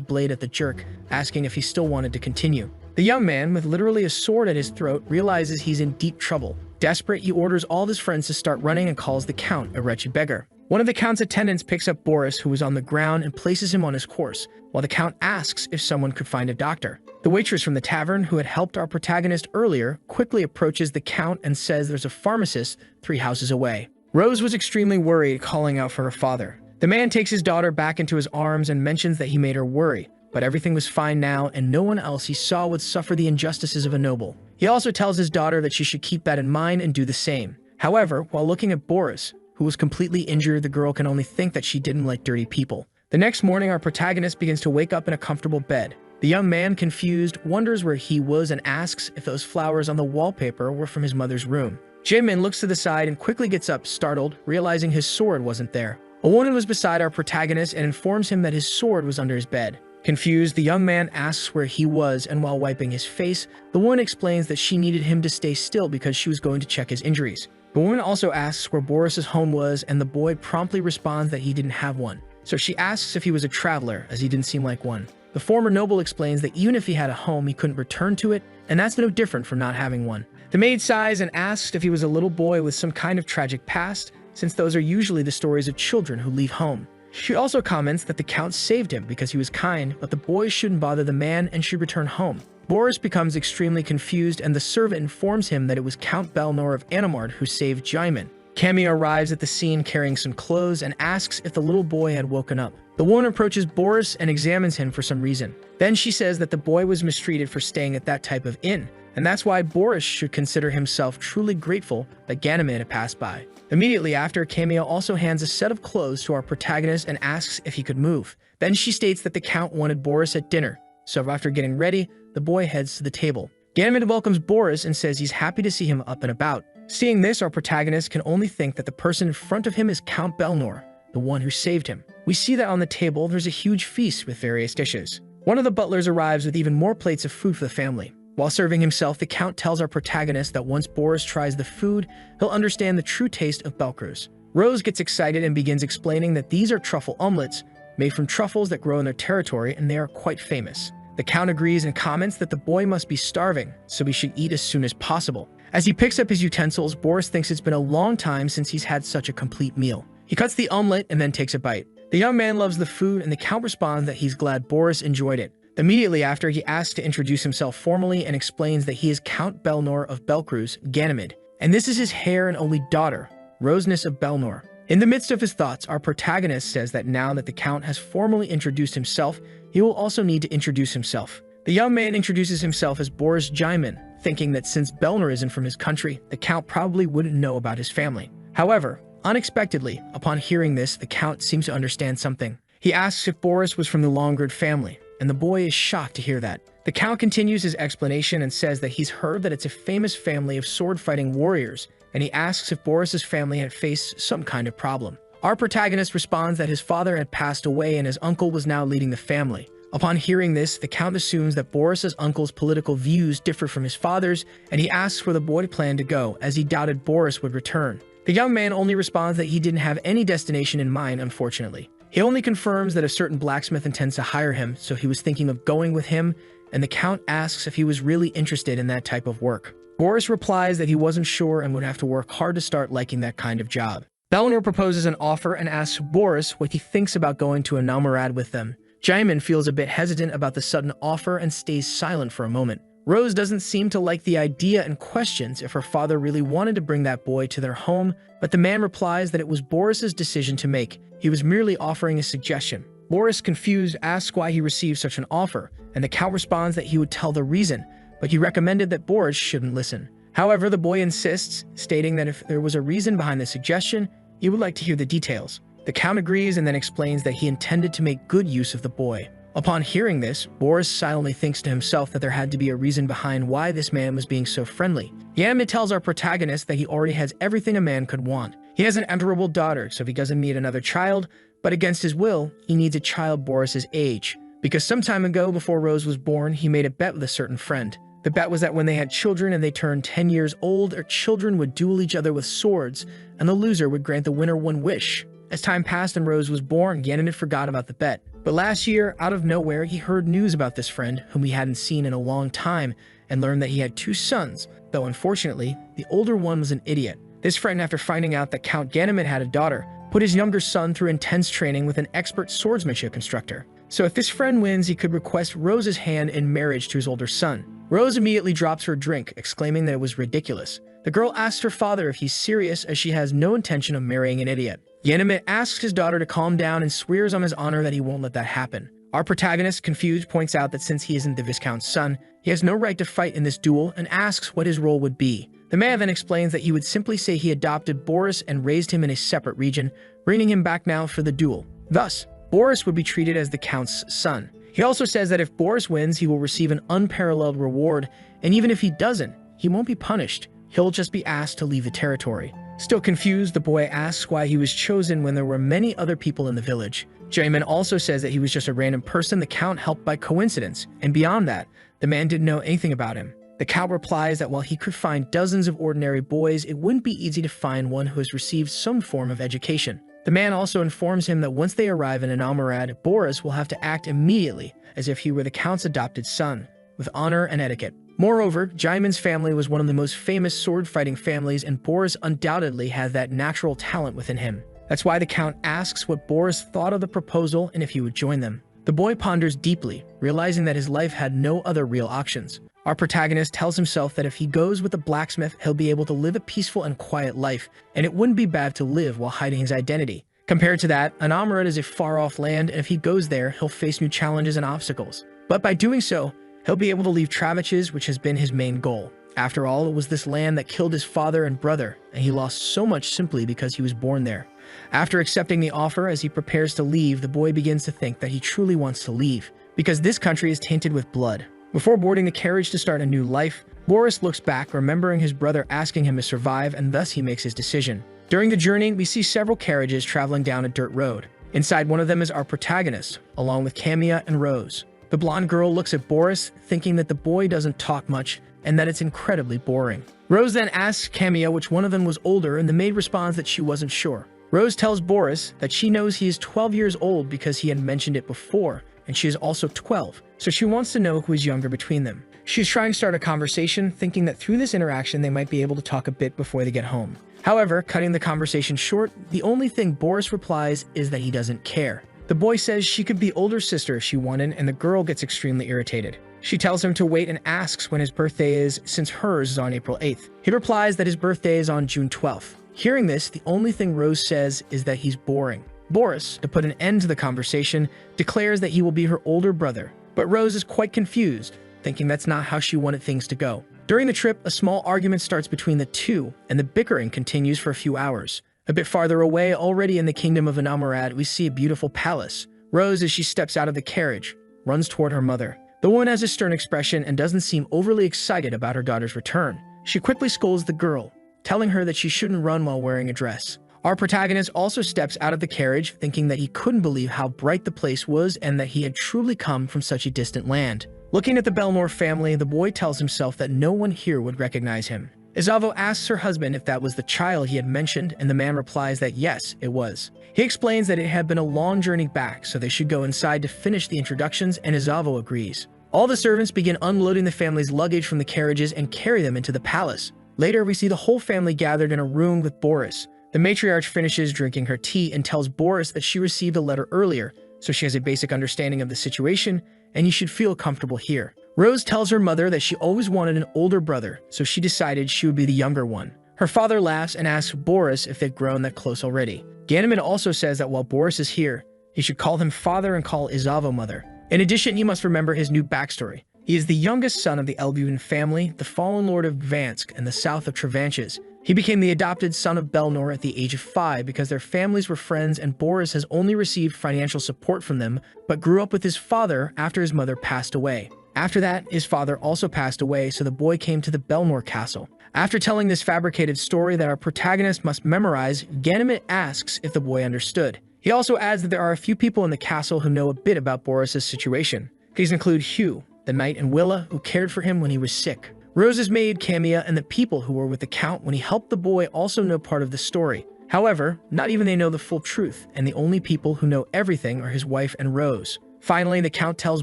blade at the jerk, asking if he still wanted to continue. The young man, with literally a sword at his throat, realizes he's in deep trouble. Desperate, he orders all of his friends to start running and calls the Count a wretched beggar. One of the Count's attendants picks up Boris, who was on the ground, and places him on his course, while the Count asks if someone could find a doctor. The waitress from the tavern, who had helped our protagonist earlier, quickly approaches the Count and says there's a pharmacist 3 houses away. Rose was extremely worried, calling out for her father. The man takes his daughter back into his arms and mentions that he made her worry, but everything was fine now and no one else he saw would suffer the injustices of a noble. He also tells his daughter that she should keep that in mind and do the same. However, while looking at Boris, who was completely injured, the girl can only think that she didn't like dirty people. The next morning, our protagonist begins to wake up in a comfortable bed. The young man, confused, wonders where he was and asks if those flowers on the wallpaper were from his mother's room. Jamin looks to the side and quickly gets up, startled, realizing his sword wasn't there. A woman was beside our protagonist and informs him that his sword was under his bed. Confused, the young man asks where he was, and while wiping his face, the woman explains that she needed him to stay still because she was going to check his injuries. The woman also asks where Boris's home was, and the boy promptly responds that he didn't have one. So she asks if he was a traveler, as he didn't seem like one. The former noble explains that even if he had a home, he couldn't return to it, and that's no different from not having one. The maid sighs and asks if he was a little boy with some kind of tragic past, since those are usually the stories of children who leave home. She also comments that the Count saved him because he was kind, but the boy shouldn't bother the man and should return home. Boris becomes extremely confused, and the servant informs him that it was Count Belnor of Animard who saved Jaimon. Camille arrives at the scene carrying some clothes and asks if the little boy had woken up. The woman approaches Boris and examines him for some reason. Then she says that the boy was mistreated for staying at that type of inn, and that's why Boris should consider himself truly grateful that Ganymede had passed by. Immediately after, Camille also hands a set of clothes to our protagonist and asks if he could move. Then she states that the Count wanted Boris at dinner, so after getting ready, the boy heads to the table. Ganymede welcomes Boris and says he's happy to see him up and about. Seeing this, our protagonist can only think that the person in front of him is Count Belnor, the one who saved him. We see that on the table there's a huge feast with various dishes. One of the butlers arrives with even more plates of food for the family. While serving himself, the Count tells our protagonist that once Boris tries the food, he'll understand the true taste of Belkrus. Rose gets excited and begins explaining that these are truffle omelets, made from truffles that grow in their territory, and they are quite famous. The Count agrees and comments that the boy must be starving, so he should eat as soon as possible. As he picks up his utensils, Boris thinks it's been a long time since he's had such a complete meal. He cuts the omelet and then takes a bite. The young man loves the food, and the Count responds that he's glad Boris enjoyed it. Immediately after, he asks to introduce himself formally and explains that he is Count Belnor of Belkrus, Ganymede, and this is his heir and only daughter, Roseness of Belnor. In the midst of his thoughts, our protagonist says that now that the Count has formally introduced himself, he will also need to introduce himself. The young man introduces himself as Boris Jaimon, thinking that since Belnor isn't from his country, the Count probably wouldn't know about his family. However, unexpectedly, upon hearing this, the Count seems to understand something. He asks if Boris was from the Longard family, and the boy is shocked to hear that. The Count continues his explanation and says that he's heard that it's a famous family of sword-fighting warriors, and he asks if Boris's family had faced some kind of problem. Our protagonist responds that his father had passed away and his uncle was now leading the family. Upon hearing this, the Count assumes that Boris's uncle's political views differ from his father's, and he asks where the boy planned to go, as he doubted Boris would return. The young man only responds that he didn't have any destination in mind, unfortunately. He only confirms that a certain blacksmith intends to hire him, so he was thinking of going with him, and the Count asks if he was really interested in that type of work. Boris replies that he wasn't sure and would have to work hard to start liking that kind of job. Belnor proposes an offer and asks Boris what he thinks about going to a Naumarad with them. Jaimon feels a bit hesitant about the sudden offer and stays silent for a moment. Rose doesn't seem to like the idea and questions if her father really wanted to bring that boy to their home, but the man replies that it was Boris's decision to make. He was merely offering a suggestion. Boris, confused, asks why he received such an offer, and the Count responds that he would tell the reason, but he recommended that Boris shouldn't listen. However, the boy insists, stating that if there was a reason behind the suggestion, he would like to hear the details. The Count agrees and then explains that he intended to make good use of the boy. Upon hearing this, Boris silently thinks to himself that there had to be a reason behind why this man was being so friendly. The anime tells our protagonist that he already has everything a man could want. He has an adorable daughter, so he doesn't need another child, but against his will, he needs a child Boris's age. Because some time ago, before Rose was born, he made a bet with a certain friend. The bet was that when they had children and they turned 10 years old, their children would duel each other with swords, and the loser would grant the winner one wish. As time passed and Rose was born, Ganon had forgot about the bet. But last year, out of nowhere, he heard news about this friend, whom he hadn't seen in a long time, and learned that he had 2 sons, though unfortunately, the older one was an idiot. This friend, after finding out that Count Ganymede had a daughter, put his younger son through intense training with an expert swordsmanship instructor. So if this friend wins, he could request Rose's hand in marriage to his older son. Rose immediately drops her drink, exclaiming that it was ridiculous. The girl asks her father if he's serious, as she has no intention of marrying an idiot. Ganymede asks his daughter to calm down and swears on his honor that he won't let that happen. Our protagonist, confused, points out that since he isn't the Viscount's son, he has no right to fight in this duel and asks what his role would be. The man then explains that he would simply say he adopted Boris and raised him in a separate region, bringing him back now for the duel. Thus, Boris would be treated as the Count's son. He also says that if Boris wins, he will receive an unparalleled reward, and even if he doesn't, he won't be punished. He'll just be asked to leave the territory. Still confused, the boy asks why he was chosen when there were many other people in the village. Jamin also says that he was just a random person the Count helped by coincidence, and beyond that, the man didn't know anything about him. The Count replies that while he could find dozens of ordinary boys, it wouldn't be easy to find one who has received some form of education. The man also informs him that once they arrive in Anamurad, Boris will have to act immediately as if he were the Count's adopted son, with honor and etiquette. Moreover, Jaimin's family was one of the most famous sword-fighting families, and Boris undoubtedly had that natural talent within him. That's why the Count asks what Boris thought of the proposal and if he would join them. The boy ponders deeply, realizing that his life had no other real options. Our protagonist tells himself that if he goes with the blacksmith, he'll be able to live a peaceful and quiet life, and it wouldn't be bad to live while hiding his identity. Compared to that, Anamurad is a far-off land, and if he goes there, he'll face new challenges and obstacles. But by doing so, he'll be able to leave Traviches, which has been his main goal. After all, it was this land that killed his father and brother, and he lost so much simply because he was born there. After accepting the offer, as he prepares to leave, the boy begins to think that he truly wants to leave, because this country is tainted with blood. Before boarding the carriage to start a new life, Boris looks back, remembering his brother asking him to survive, and thus he makes his decision. During the journey, we see several carriages traveling down a dirt road. Inside one of them is our protagonist, along with Camilla and Rose. The blonde girl looks at Boris, thinking that the boy doesn't talk much, and that it's incredibly boring. Rose then asks Camilla which one of them was older, and the maid responds that she wasn't sure. Rose tells Boris that she knows he is 12 years old because he had mentioned it before, and she is also 12, so she wants to know who is younger between them. She's trying to start a conversation, thinking that through this interaction they might be able to talk a bit before they get home. However, cutting the conversation short, the only thing Boris replies is that he doesn't care. The boy says she could be older sister if she wanted, and the girl gets extremely irritated. She tells him to wait and asks when his birthday is, since hers is on April 8th. He replies that his birthday is on June 12th. Hearing this, the only thing Rose says is that he's boring. Boris, to put an end to the conversation, declares that he will be her older brother, but Rose is quite confused, thinking that's not how she wanted things to go. During the trip, a small argument starts between the two, and the bickering continues for a few hours. A bit farther away, already in the kingdom of Anamurad, we see a beautiful palace. Rose, as she steps out of the carriage, runs toward her mother. The woman has a stern expression and doesn't seem overly excited about her daughter's return. She quickly scolds the girl, telling her that she shouldn't run while wearing a dress. Our protagonist also steps out of the carriage, thinking that he couldn't believe how bright the place was and that he had truly come from such a distant land. Looking at the Belnor family, the boy tells himself that no one here would recognize him. Izavo asks her husband if that was the child he had mentioned, and the man replies that yes, it was. He explains that it had been a long journey back, so they should go inside to finish the introductions, and Izavo agrees. All the servants begin unloading the family's luggage from the carriages and carry them into the palace. Later, we see the whole family gathered in a room with Boris. The matriarch finishes drinking her tea and tells Boris that she received a letter earlier, so she has a basic understanding of the situation, and he should feel comfortable here. Rose tells her mother that she always wanted an older brother, so she decided she would be the younger one. Her father laughs and asks Boris if they've grown that close already. Ganymede also says that while Boris is here, he should call him father and call Izavo mother. In addition, you must remember his new backstory. He is the youngest son of the Elbuan family, the fallen lord of Vansk in the south of Travanches. He became the adopted son of Belnor at the age of 5 because their families were friends and Boris has only received financial support from them, but grew up with his father after his mother passed away. After that, his father also passed away, so the boy came to the Belnor castle. After telling this fabricated story that our protagonist must memorize, Ganymede asks if the boy understood. He also adds that there are a few people in the castle who know a bit about Boris's situation. These include Hugh, the knight, and Willa, who cared for him when he was sick. Rose's maid, Camilla, and the people who were with the Count when he helped the boy also know part of the story. However, not even they know the full truth, and the only people who know everything are his wife and Rose. Finally, the Count tells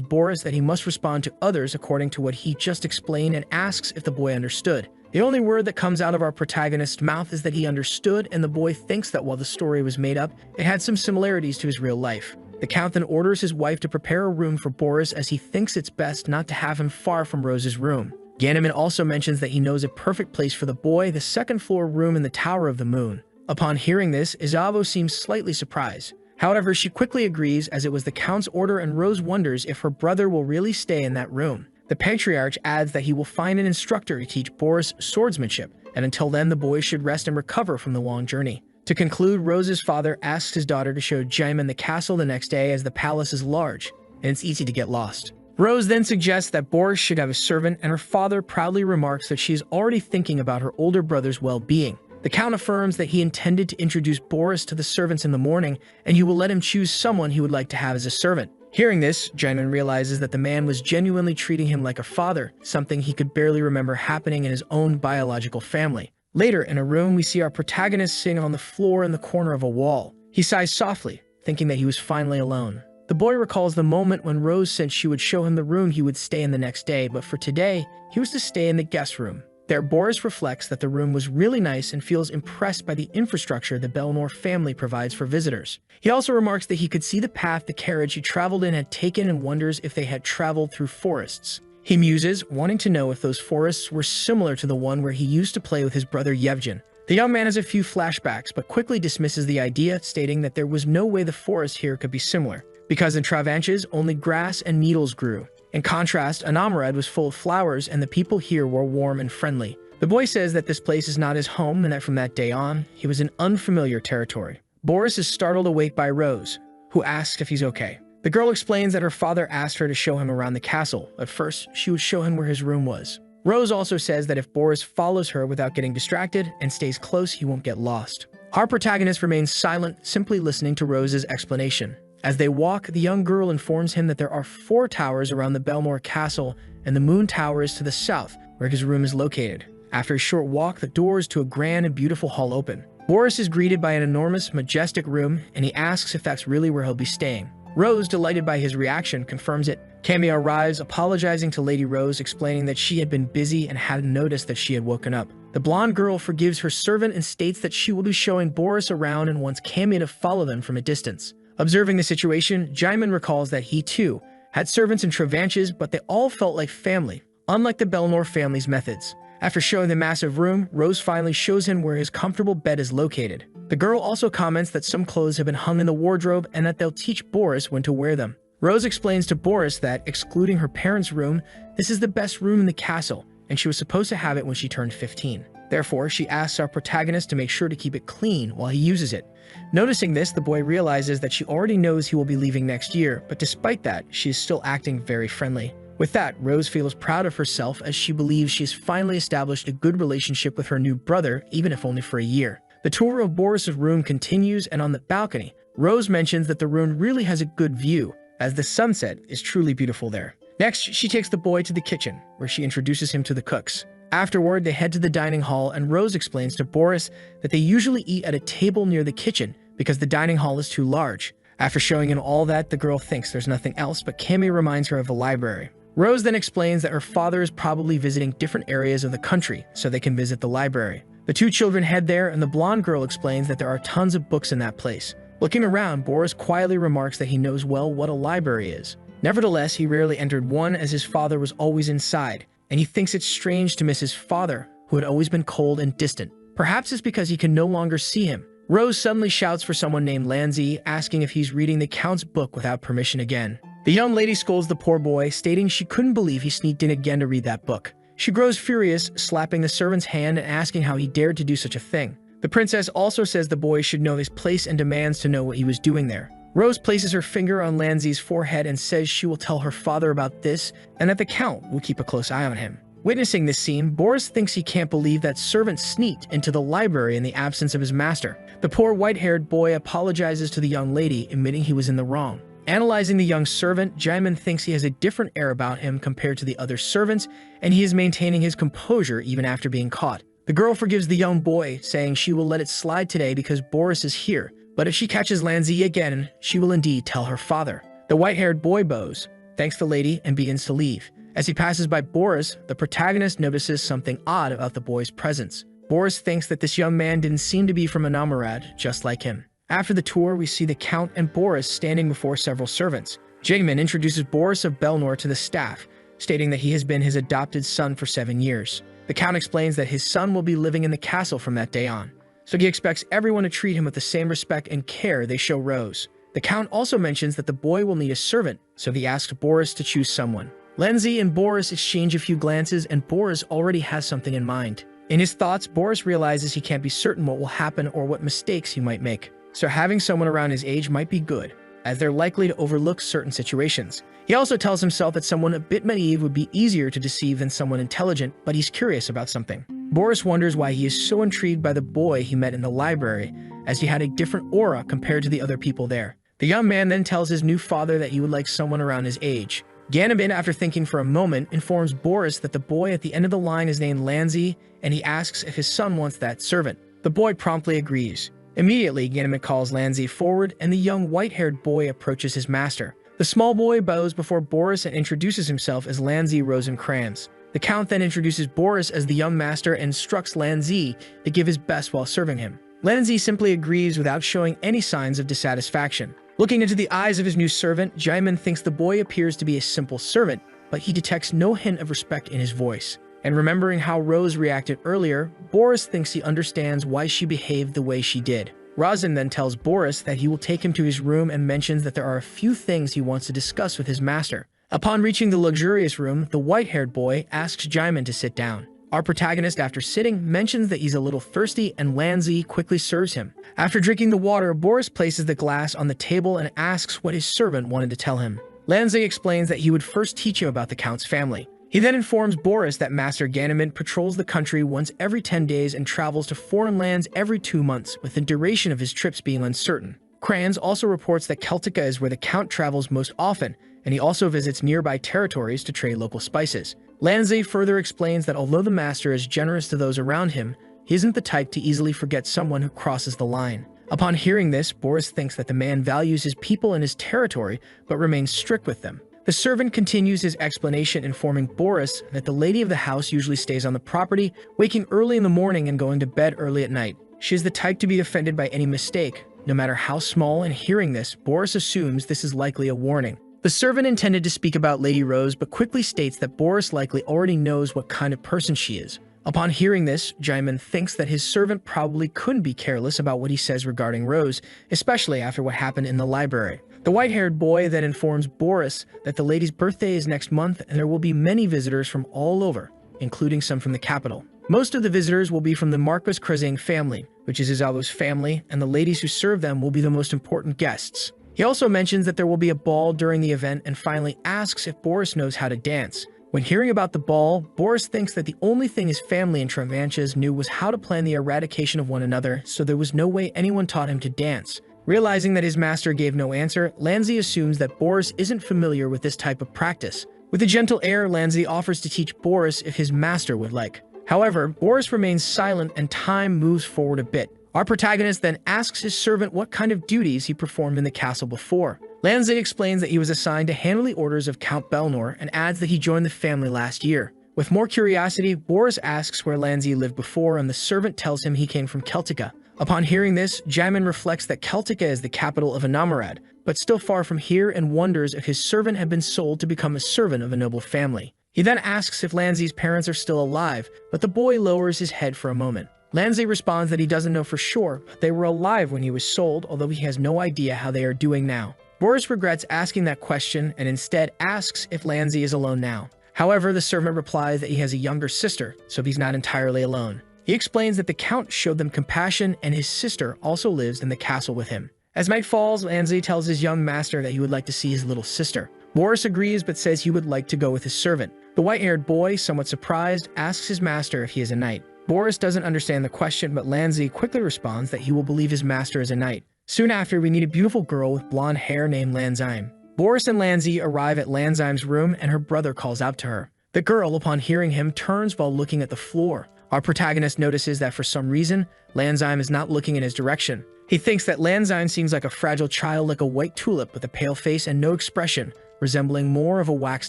Boris that he must respond to others according to what he just explained and asks if the boy understood. The only word that comes out of our protagonist's mouth is that he understood, and the boy thinks that while the story was made up, it had some similarities to his real life. The Count then orders his wife to prepare a room for Boris as he thinks it's best not to have him far from Rose's room. Ganymede also mentions that he knows a perfect place for the boy, the second-floor room in the Tower of the Moon. Upon hearing this, Izavo seems slightly surprised. However, she quickly agrees as it was the Count's order and Rose wonders if her brother will really stay in that room. The Patriarch adds that he will find an instructor to teach Boris swordsmanship, and until then the boy should rest and recover from the long journey. To conclude, Rose's father asks his daughter to show Jaimon the castle the next day as the palace is large, and it's easy to get lost. Rose then suggests that Boris should have a servant, and her father proudly remarks that she is already thinking about her older brother's well-being. The Count affirms that he intended to introduce Boris to the servants in the morning, and he will let him choose someone he would like to have as a servant. Hearing this, Jaimon realizes that the man was genuinely treating him like a father, something he could barely remember happening in his own biological family. Later, in a room, we see our protagonist sitting on the floor in the corner of a wall. He sighs softly, thinking that he was finally alone. The boy recalls the moment when Rose said she would show him the room he would stay in the next day, but for today, he was to stay in the guest room. There, Boris reflects that the room was really nice and feels impressed by the infrastructure the Belnor family provides for visitors. He also remarks that he could see the path the carriage he traveled in had taken and wonders if they had traveled through forests. He muses, wanting to know if those forests were similar to the one where he used to play with his brother Yevgen. The young man has a few flashbacks, but quickly dismisses the idea, stating that there was no way the forest here could be similar, because in Travanches, only grass and needles grew. In contrast, Anamarad was full of flowers, and the people here were warm and friendly. The boy says that this place is not his home, and that from that day on, he was in unfamiliar territory. Boris is startled awake by Rose, who asks if he's okay. The girl explains that her father asked her to show him around the castle. At first, she would show him where his room was. Rose also says that if Boris follows her without getting distracted and stays close, he won't get lost. Our protagonist remains silent, simply listening to Rose's explanation. As they walk, the young girl informs him that there are 4 towers around the Belnor castle, and the Moon Tower is to the south, where his room is located. After a short walk, the doors to a grand and beautiful hall open. Boris is greeted by an enormous, majestic room, and he asks if that's really where he'll be staying. Rose, delighted by his reaction, confirms it. Camilla arrives, apologizing to Lady Rose, explaining that she had been busy and hadn't noticed that she had woken up. The blonde girl forgives her servant and states that she will be showing Boris around and wants Camilla to follow them from a distance. Observing the situation, Jaimon recalls that he, too, had servants in Travanches, but they all felt like family, unlike the Belnor family's methods. After showing the massive room, Rose finally shows him where his comfortable bed is located. The girl also comments that some clothes have been hung in the wardrobe and that they'll teach Boris when to wear them. Rose explains to Boris that, excluding her parents' room, this is the best room in the castle, and she was supposed to have it when she turned 15. Therefore, she asks our protagonist to make sure to keep it clean while he uses it. Noticing this, the boy realizes that she already knows he will be leaving next year, but despite that, she is still acting very friendly. With that, Rose feels proud of herself as she believes she has finally established a good relationship with her new brother, even if only for a year. The tour of Boris's room continues, and on the balcony, Rose mentions that the room really has a good view, as the sunset is truly beautiful there. Next, she takes the boy to the kitchen, where she introduces him to the cooks. Afterward, they head to the dining hall, and Rose explains to Boris that they usually eat at a table near the kitchen because the dining hall is too large. After showing him all that, the girl thinks there's nothing else, but Cammy reminds her of the library. Rose then explains that her father is probably visiting different areas of the country, so they can visit the library. The two children head there, and the blonde girl explains that there are tons of books in that place. Looking around, Boris quietly remarks that he knows well what a library is. Nevertheless, he rarely entered one as his father was always inside, and he thinks it's strange to miss his father, who had always been cold and distant. Perhaps it's because he can no longer see him. Rose suddenly shouts for someone named Lanzi, asking if he's reading the Count's book without permission again. The young lady scolds the poor boy, stating she couldn't believe he sneaked in again to read that book. She grows furious, slapping the servant's hand and asking how he dared to do such a thing. The princess also says the boy should know his place and demands to know what he was doing there. Rose places her finger on Lanzi's forehead and says she will tell her father about this and that the Count will keep a close eye on him. Witnessing this scene, Boris thinks he can't believe that servant sneaked into the library in the absence of his master. The poor white-haired boy apologizes to the young lady, admitting he was in the wrong. Analyzing the young servant, Jaimin thinks he has a different air about him compared to the other servants, and he is maintaining his composure even after being caught. The girl forgives the young boy, saying she will let it slide today because Boris is here, but if she catches Lanzi again, she will indeed tell her father. The white-haired boy bows, thanks the lady, and begins to leave. As he passes by Boris, the protagonist notices something odd about the boy's presence. Boris thinks that this young man didn't seem to be from Anamarad, just like him. After the tour, we see the Count and Boris standing before several servants. Jigman introduces Boris of Belnor to the staff, stating that he has been his adopted son for 7 years. The Count explains that his son will be living in the castle from that day on, so he expects everyone to treat him with the same respect and care they show Rose. The Count also mentions that the boy will need a servant, so he asks Boris to choose someone. Lanzi and Boris exchange a few glances, and Boris already has something in mind. In his thoughts, Boris realizes he can't be certain what will happen or what mistakes he might make. So having someone around his age might be good, as they're likely to overlook certain situations. He also tells himself that someone a bit naive would be easier to deceive than someone intelligent, but he's curious about something. Boris wonders why he is so intrigued by the boy he met in the library, as he had a different aura compared to the other people there. The young man then tells his new father that he would like someone around his age. Ganabin, after thinking for a moment, informs Boris that the boy at the end of the line is named Lanzi, and he asks if his son wants that servant. The boy promptly agrees. Immediately, Ganabin calls Lanzi forward, and the young white-haired boy approaches his master. The small boy bows before Boris and introduces himself as Lanzi Rosenkrantz. The Count then introduces Boris as the young master and instructs Lanzi to give his best while serving him. Lanzi simply agrees without showing any signs of dissatisfaction. Looking into the eyes of his new servant, Jaimin thinks the boy appears to be a simple servant, but he detects no hint of respect in his voice. And remembering how Rose reacted earlier, Boris thinks he understands why she behaved the way she did. Razin then tells Boris that he will take him to his room and mentions that there are a few things he wants to discuss with his master. Upon reaching the luxurious room, the white-haired boy asks Jaimin to sit down. Our protagonist, after sitting, mentions that he's a little thirsty, and Lanzi quickly serves him. After drinking the water, Boris places the glass on the table and asks what his servant wanted to tell him. Lanzi explains that he would first teach him about the Count's family. He then informs Boris that Master Ganimant patrols the country once every 10 days and travels to foreign lands every 2 months, with the duration of his trips being uncertain. Kranz also reports that Celtica is where the Count travels most often, and he also visits nearby territories to trade local spices. Lanzi further explains that although the master is generous to those around him, he isn't the type to easily forget someone who crosses the line. Upon hearing this, Boris thinks that the man values his people and his territory, but remains strict with them. The servant continues his explanation, informing Boris that the lady of the house usually stays on the property, waking early in the morning and going to bed early at night. She is the type to be offended by any mistake, no matter how small, and hearing this, Boris assumes this is likely a warning. The servant intended to speak about Lady Rose, but quickly states that Boris likely already knows what kind of person she is. Upon hearing this, Jaimin thinks that his servant probably couldn't be careless about what he says regarding Rose, especially after what happened in the library. The white-haired boy then informs Boris that the lady's birthday is next month and there will be many visitors from all over, including some from the capital. Most of the visitors will be from the Marquis Krezang family, which is Izalu's family, and the ladies who serve them will be the most important guests. He also mentions that there will be a ball during the event and finally asks if Boris knows how to dance. When hearing about the ball, Boris thinks that the only thing his family in Travanches knew was how to plan the eradication of one another, so there was no way anyone taught him to dance. Realizing that his master gave no answer, Lanzi assumes that Boris isn't familiar with this type of practice. With a gentle air, Lanzi offers to teach Boris if his master would like. However, Boris remains silent and time moves forward a bit. Our protagonist then asks his servant what kind of duties he performed in the castle before. Lanzi explains that he was assigned to handle the orders of Count Belnor and adds that he joined the family last year. With more curiosity, Boris asks where Lanzi lived before, and the servant tells him he came from Celtica. Upon hearing this, Jaimin reflects that Celtica is the capital of Anamarad, but still far from here, and wonders if his servant had been sold to become a servant of a noble family. He then asks if Lanzi's parents are still alive, but the boy lowers his head for a moment. Lanzi responds that he doesn't know for sure, but they were alive when he was sold, although he has no idea how they are doing now. Boris regrets asking that question and instead asks if Lanzi is alone now. However, the servant replies that he has a younger sister, so he's not entirely alone. He explains that the Count showed them compassion and his sister also lives in the castle with him. As night falls, Lanzi tells his young master that he would like to see his little sister. Boris agrees but says he would like to go with his servant. The white-haired boy, somewhat surprised, asks his master if he is a knight. Boris doesn't understand the question, but Lanzi quickly responds that he will believe his master is a knight. Soon after, we meet a beautiful girl with blonde hair named Lanzime. Boris and Lanzi arrive at Lanzime's room and her brother calls out to her. The girl, upon hearing him, turns while looking at the floor. Our protagonist notices that for some reason, Lanzime is not looking in his direction. He thinks that Lanzime seems like a fragile child, like a white tulip with a pale face and no expression, resembling more of a wax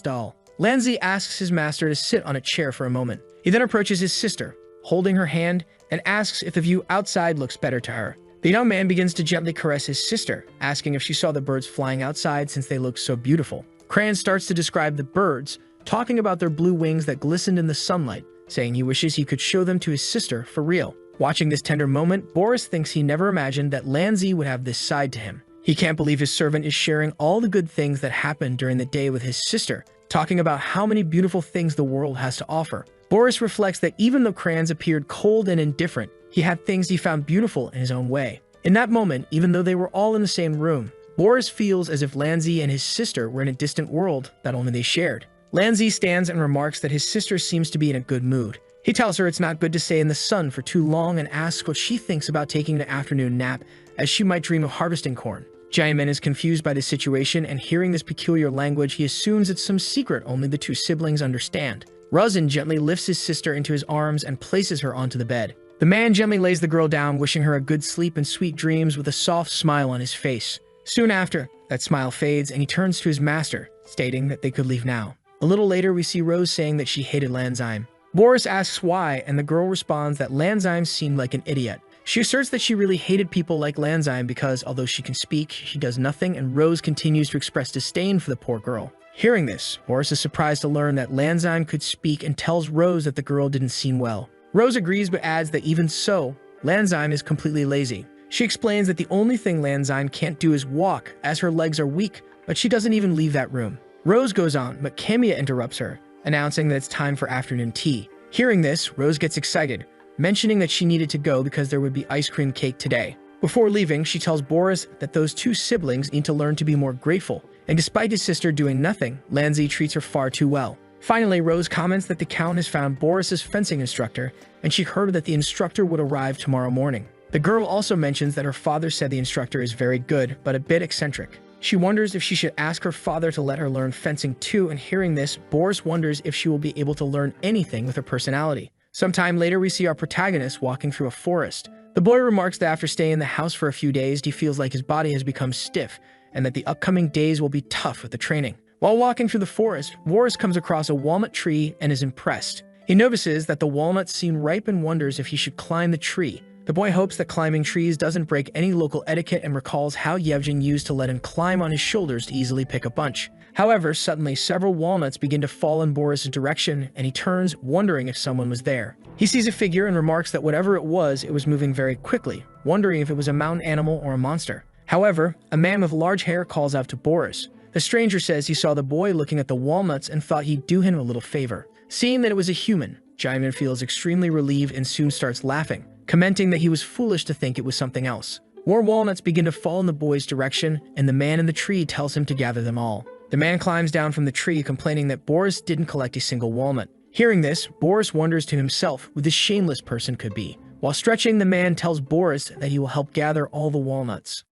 doll. Lanzi asks his master to sit on a chair for a moment. He then approaches his sister, holding her hand, and asks if the view outside looks better to her. The young man begins to gently caress his sister, asking if she saw the birds flying outside since they looked so beautiful. Crayon starts to describe the birds, talking about their blue wings that glistened in the sunlight, saying he wishes he could show them to his sister for real. Watching this tender moment, Boris thinks he never imagined that Lanzi would have this side to him. He can't believe his servant is sharing all the good things that happened during the day with his sister, talking about how many beautiful things the world has to offer. Boris reflects that even though Crayons appeared cold and indifferent, he had things he found beautiful in his own way. In that moment, even though they were all in the same room, Boris feels as if Lanzi and his sister were in a distant world that only they shared. Lanzi stands and remarks that his sister seems to be in a good mood. He tells her it's not good to stay in the sun for too long and asks what she thinks about taking an afternoon nap, as she might dream of harvesting corn. Jaimin is confused by the situation, and hearing this peculiar language, he assumes it's some secret only the two siblings understand. Ruzin gently lifts his sister into his arms and places her onto the bed. The man gently lays the girl down, wishing her a good sleep and sweet dreams with a soft smile on his face. Soon after, that smile fades and he turns to his master, stating that they could leave now. A little later, we see Rose saying that she hated Lanzime. Boris asks why, and the girl responds that Lanzime seemed like an idiot. She asserts that she really hated people like Lanzime because, although she can speak, she does nothing, and Rose continues to express disdain for the poor girl. Hearing this, Boris is surprised to learn that Lanzime could speak and tells Rose that the girl didn't seem well. Rose agrees but adds that even so, Lanzime is completely lazy. She explains that the only thing Lanzime can't do is walk, as her legs are weak, but she doesn't even leave that room. Rose goes on, but Kamiya interrupts her, announcing that it's time for afternoon tea. Hearing this, Rose gets excited, mentioning that she needed to go because there would be ice cream cake today. Before leaving, she tells Boris that those two siblings need to learn to be more grateful, and despite his sister doing nothing, Lanzi treats her far too well. Finally, Rose comments that the Count has found Boris's fencing instructor, and she heard that the instructor would arrive tomorrow morning. The girl also mentions that her father said the instructor is very good, but a bit eccentric. She wonders if she should ask her father to let her learn fencing too, and hearing this, Boris wonders if she will be able to learn anything with her personality. Sometime later, we see our protagonist walking through a forest. The boy remarks that after staying in the house for a few days, he feels like his body has become stiff, and that the upcoming days will be tough with the training. While walking through the forest, Boris comes across a walnut tree and is impressed. He notices that the walnuts seem ripe and wonders if he should climb the tree. The boy hopes that climbing trees doesn't break any local etiquette and recalls how Yevgen used to let him climb on his shoulders to easily pick a bunch. However, suddenly several walnuts begin to fall in Boris' direction, and he turns, wondering if someone was there. He sees a figure and remarks that whatever it was moving very quickly, wondering if it was a mountain animal or a monster. However, a man with large hair calls out to Boris. The stranger says he saw the boy looking at the walnuts and thought he'd do him a little favor. Seeing that it was a human, Jaimin feels extremely relieved and soon starts laughing, commenting that he was foolish to think it was something else. More walnuts begin to fall in the boy's direction, and the man in the tree tells him to gather them all. The man climbs down from the tree, complaining that Boris didn't collect a single walnut. Hearing this, Boris wonders to himself who this shameless person could be. While stretching, the man tells Boris that he will help gather all the walnuts.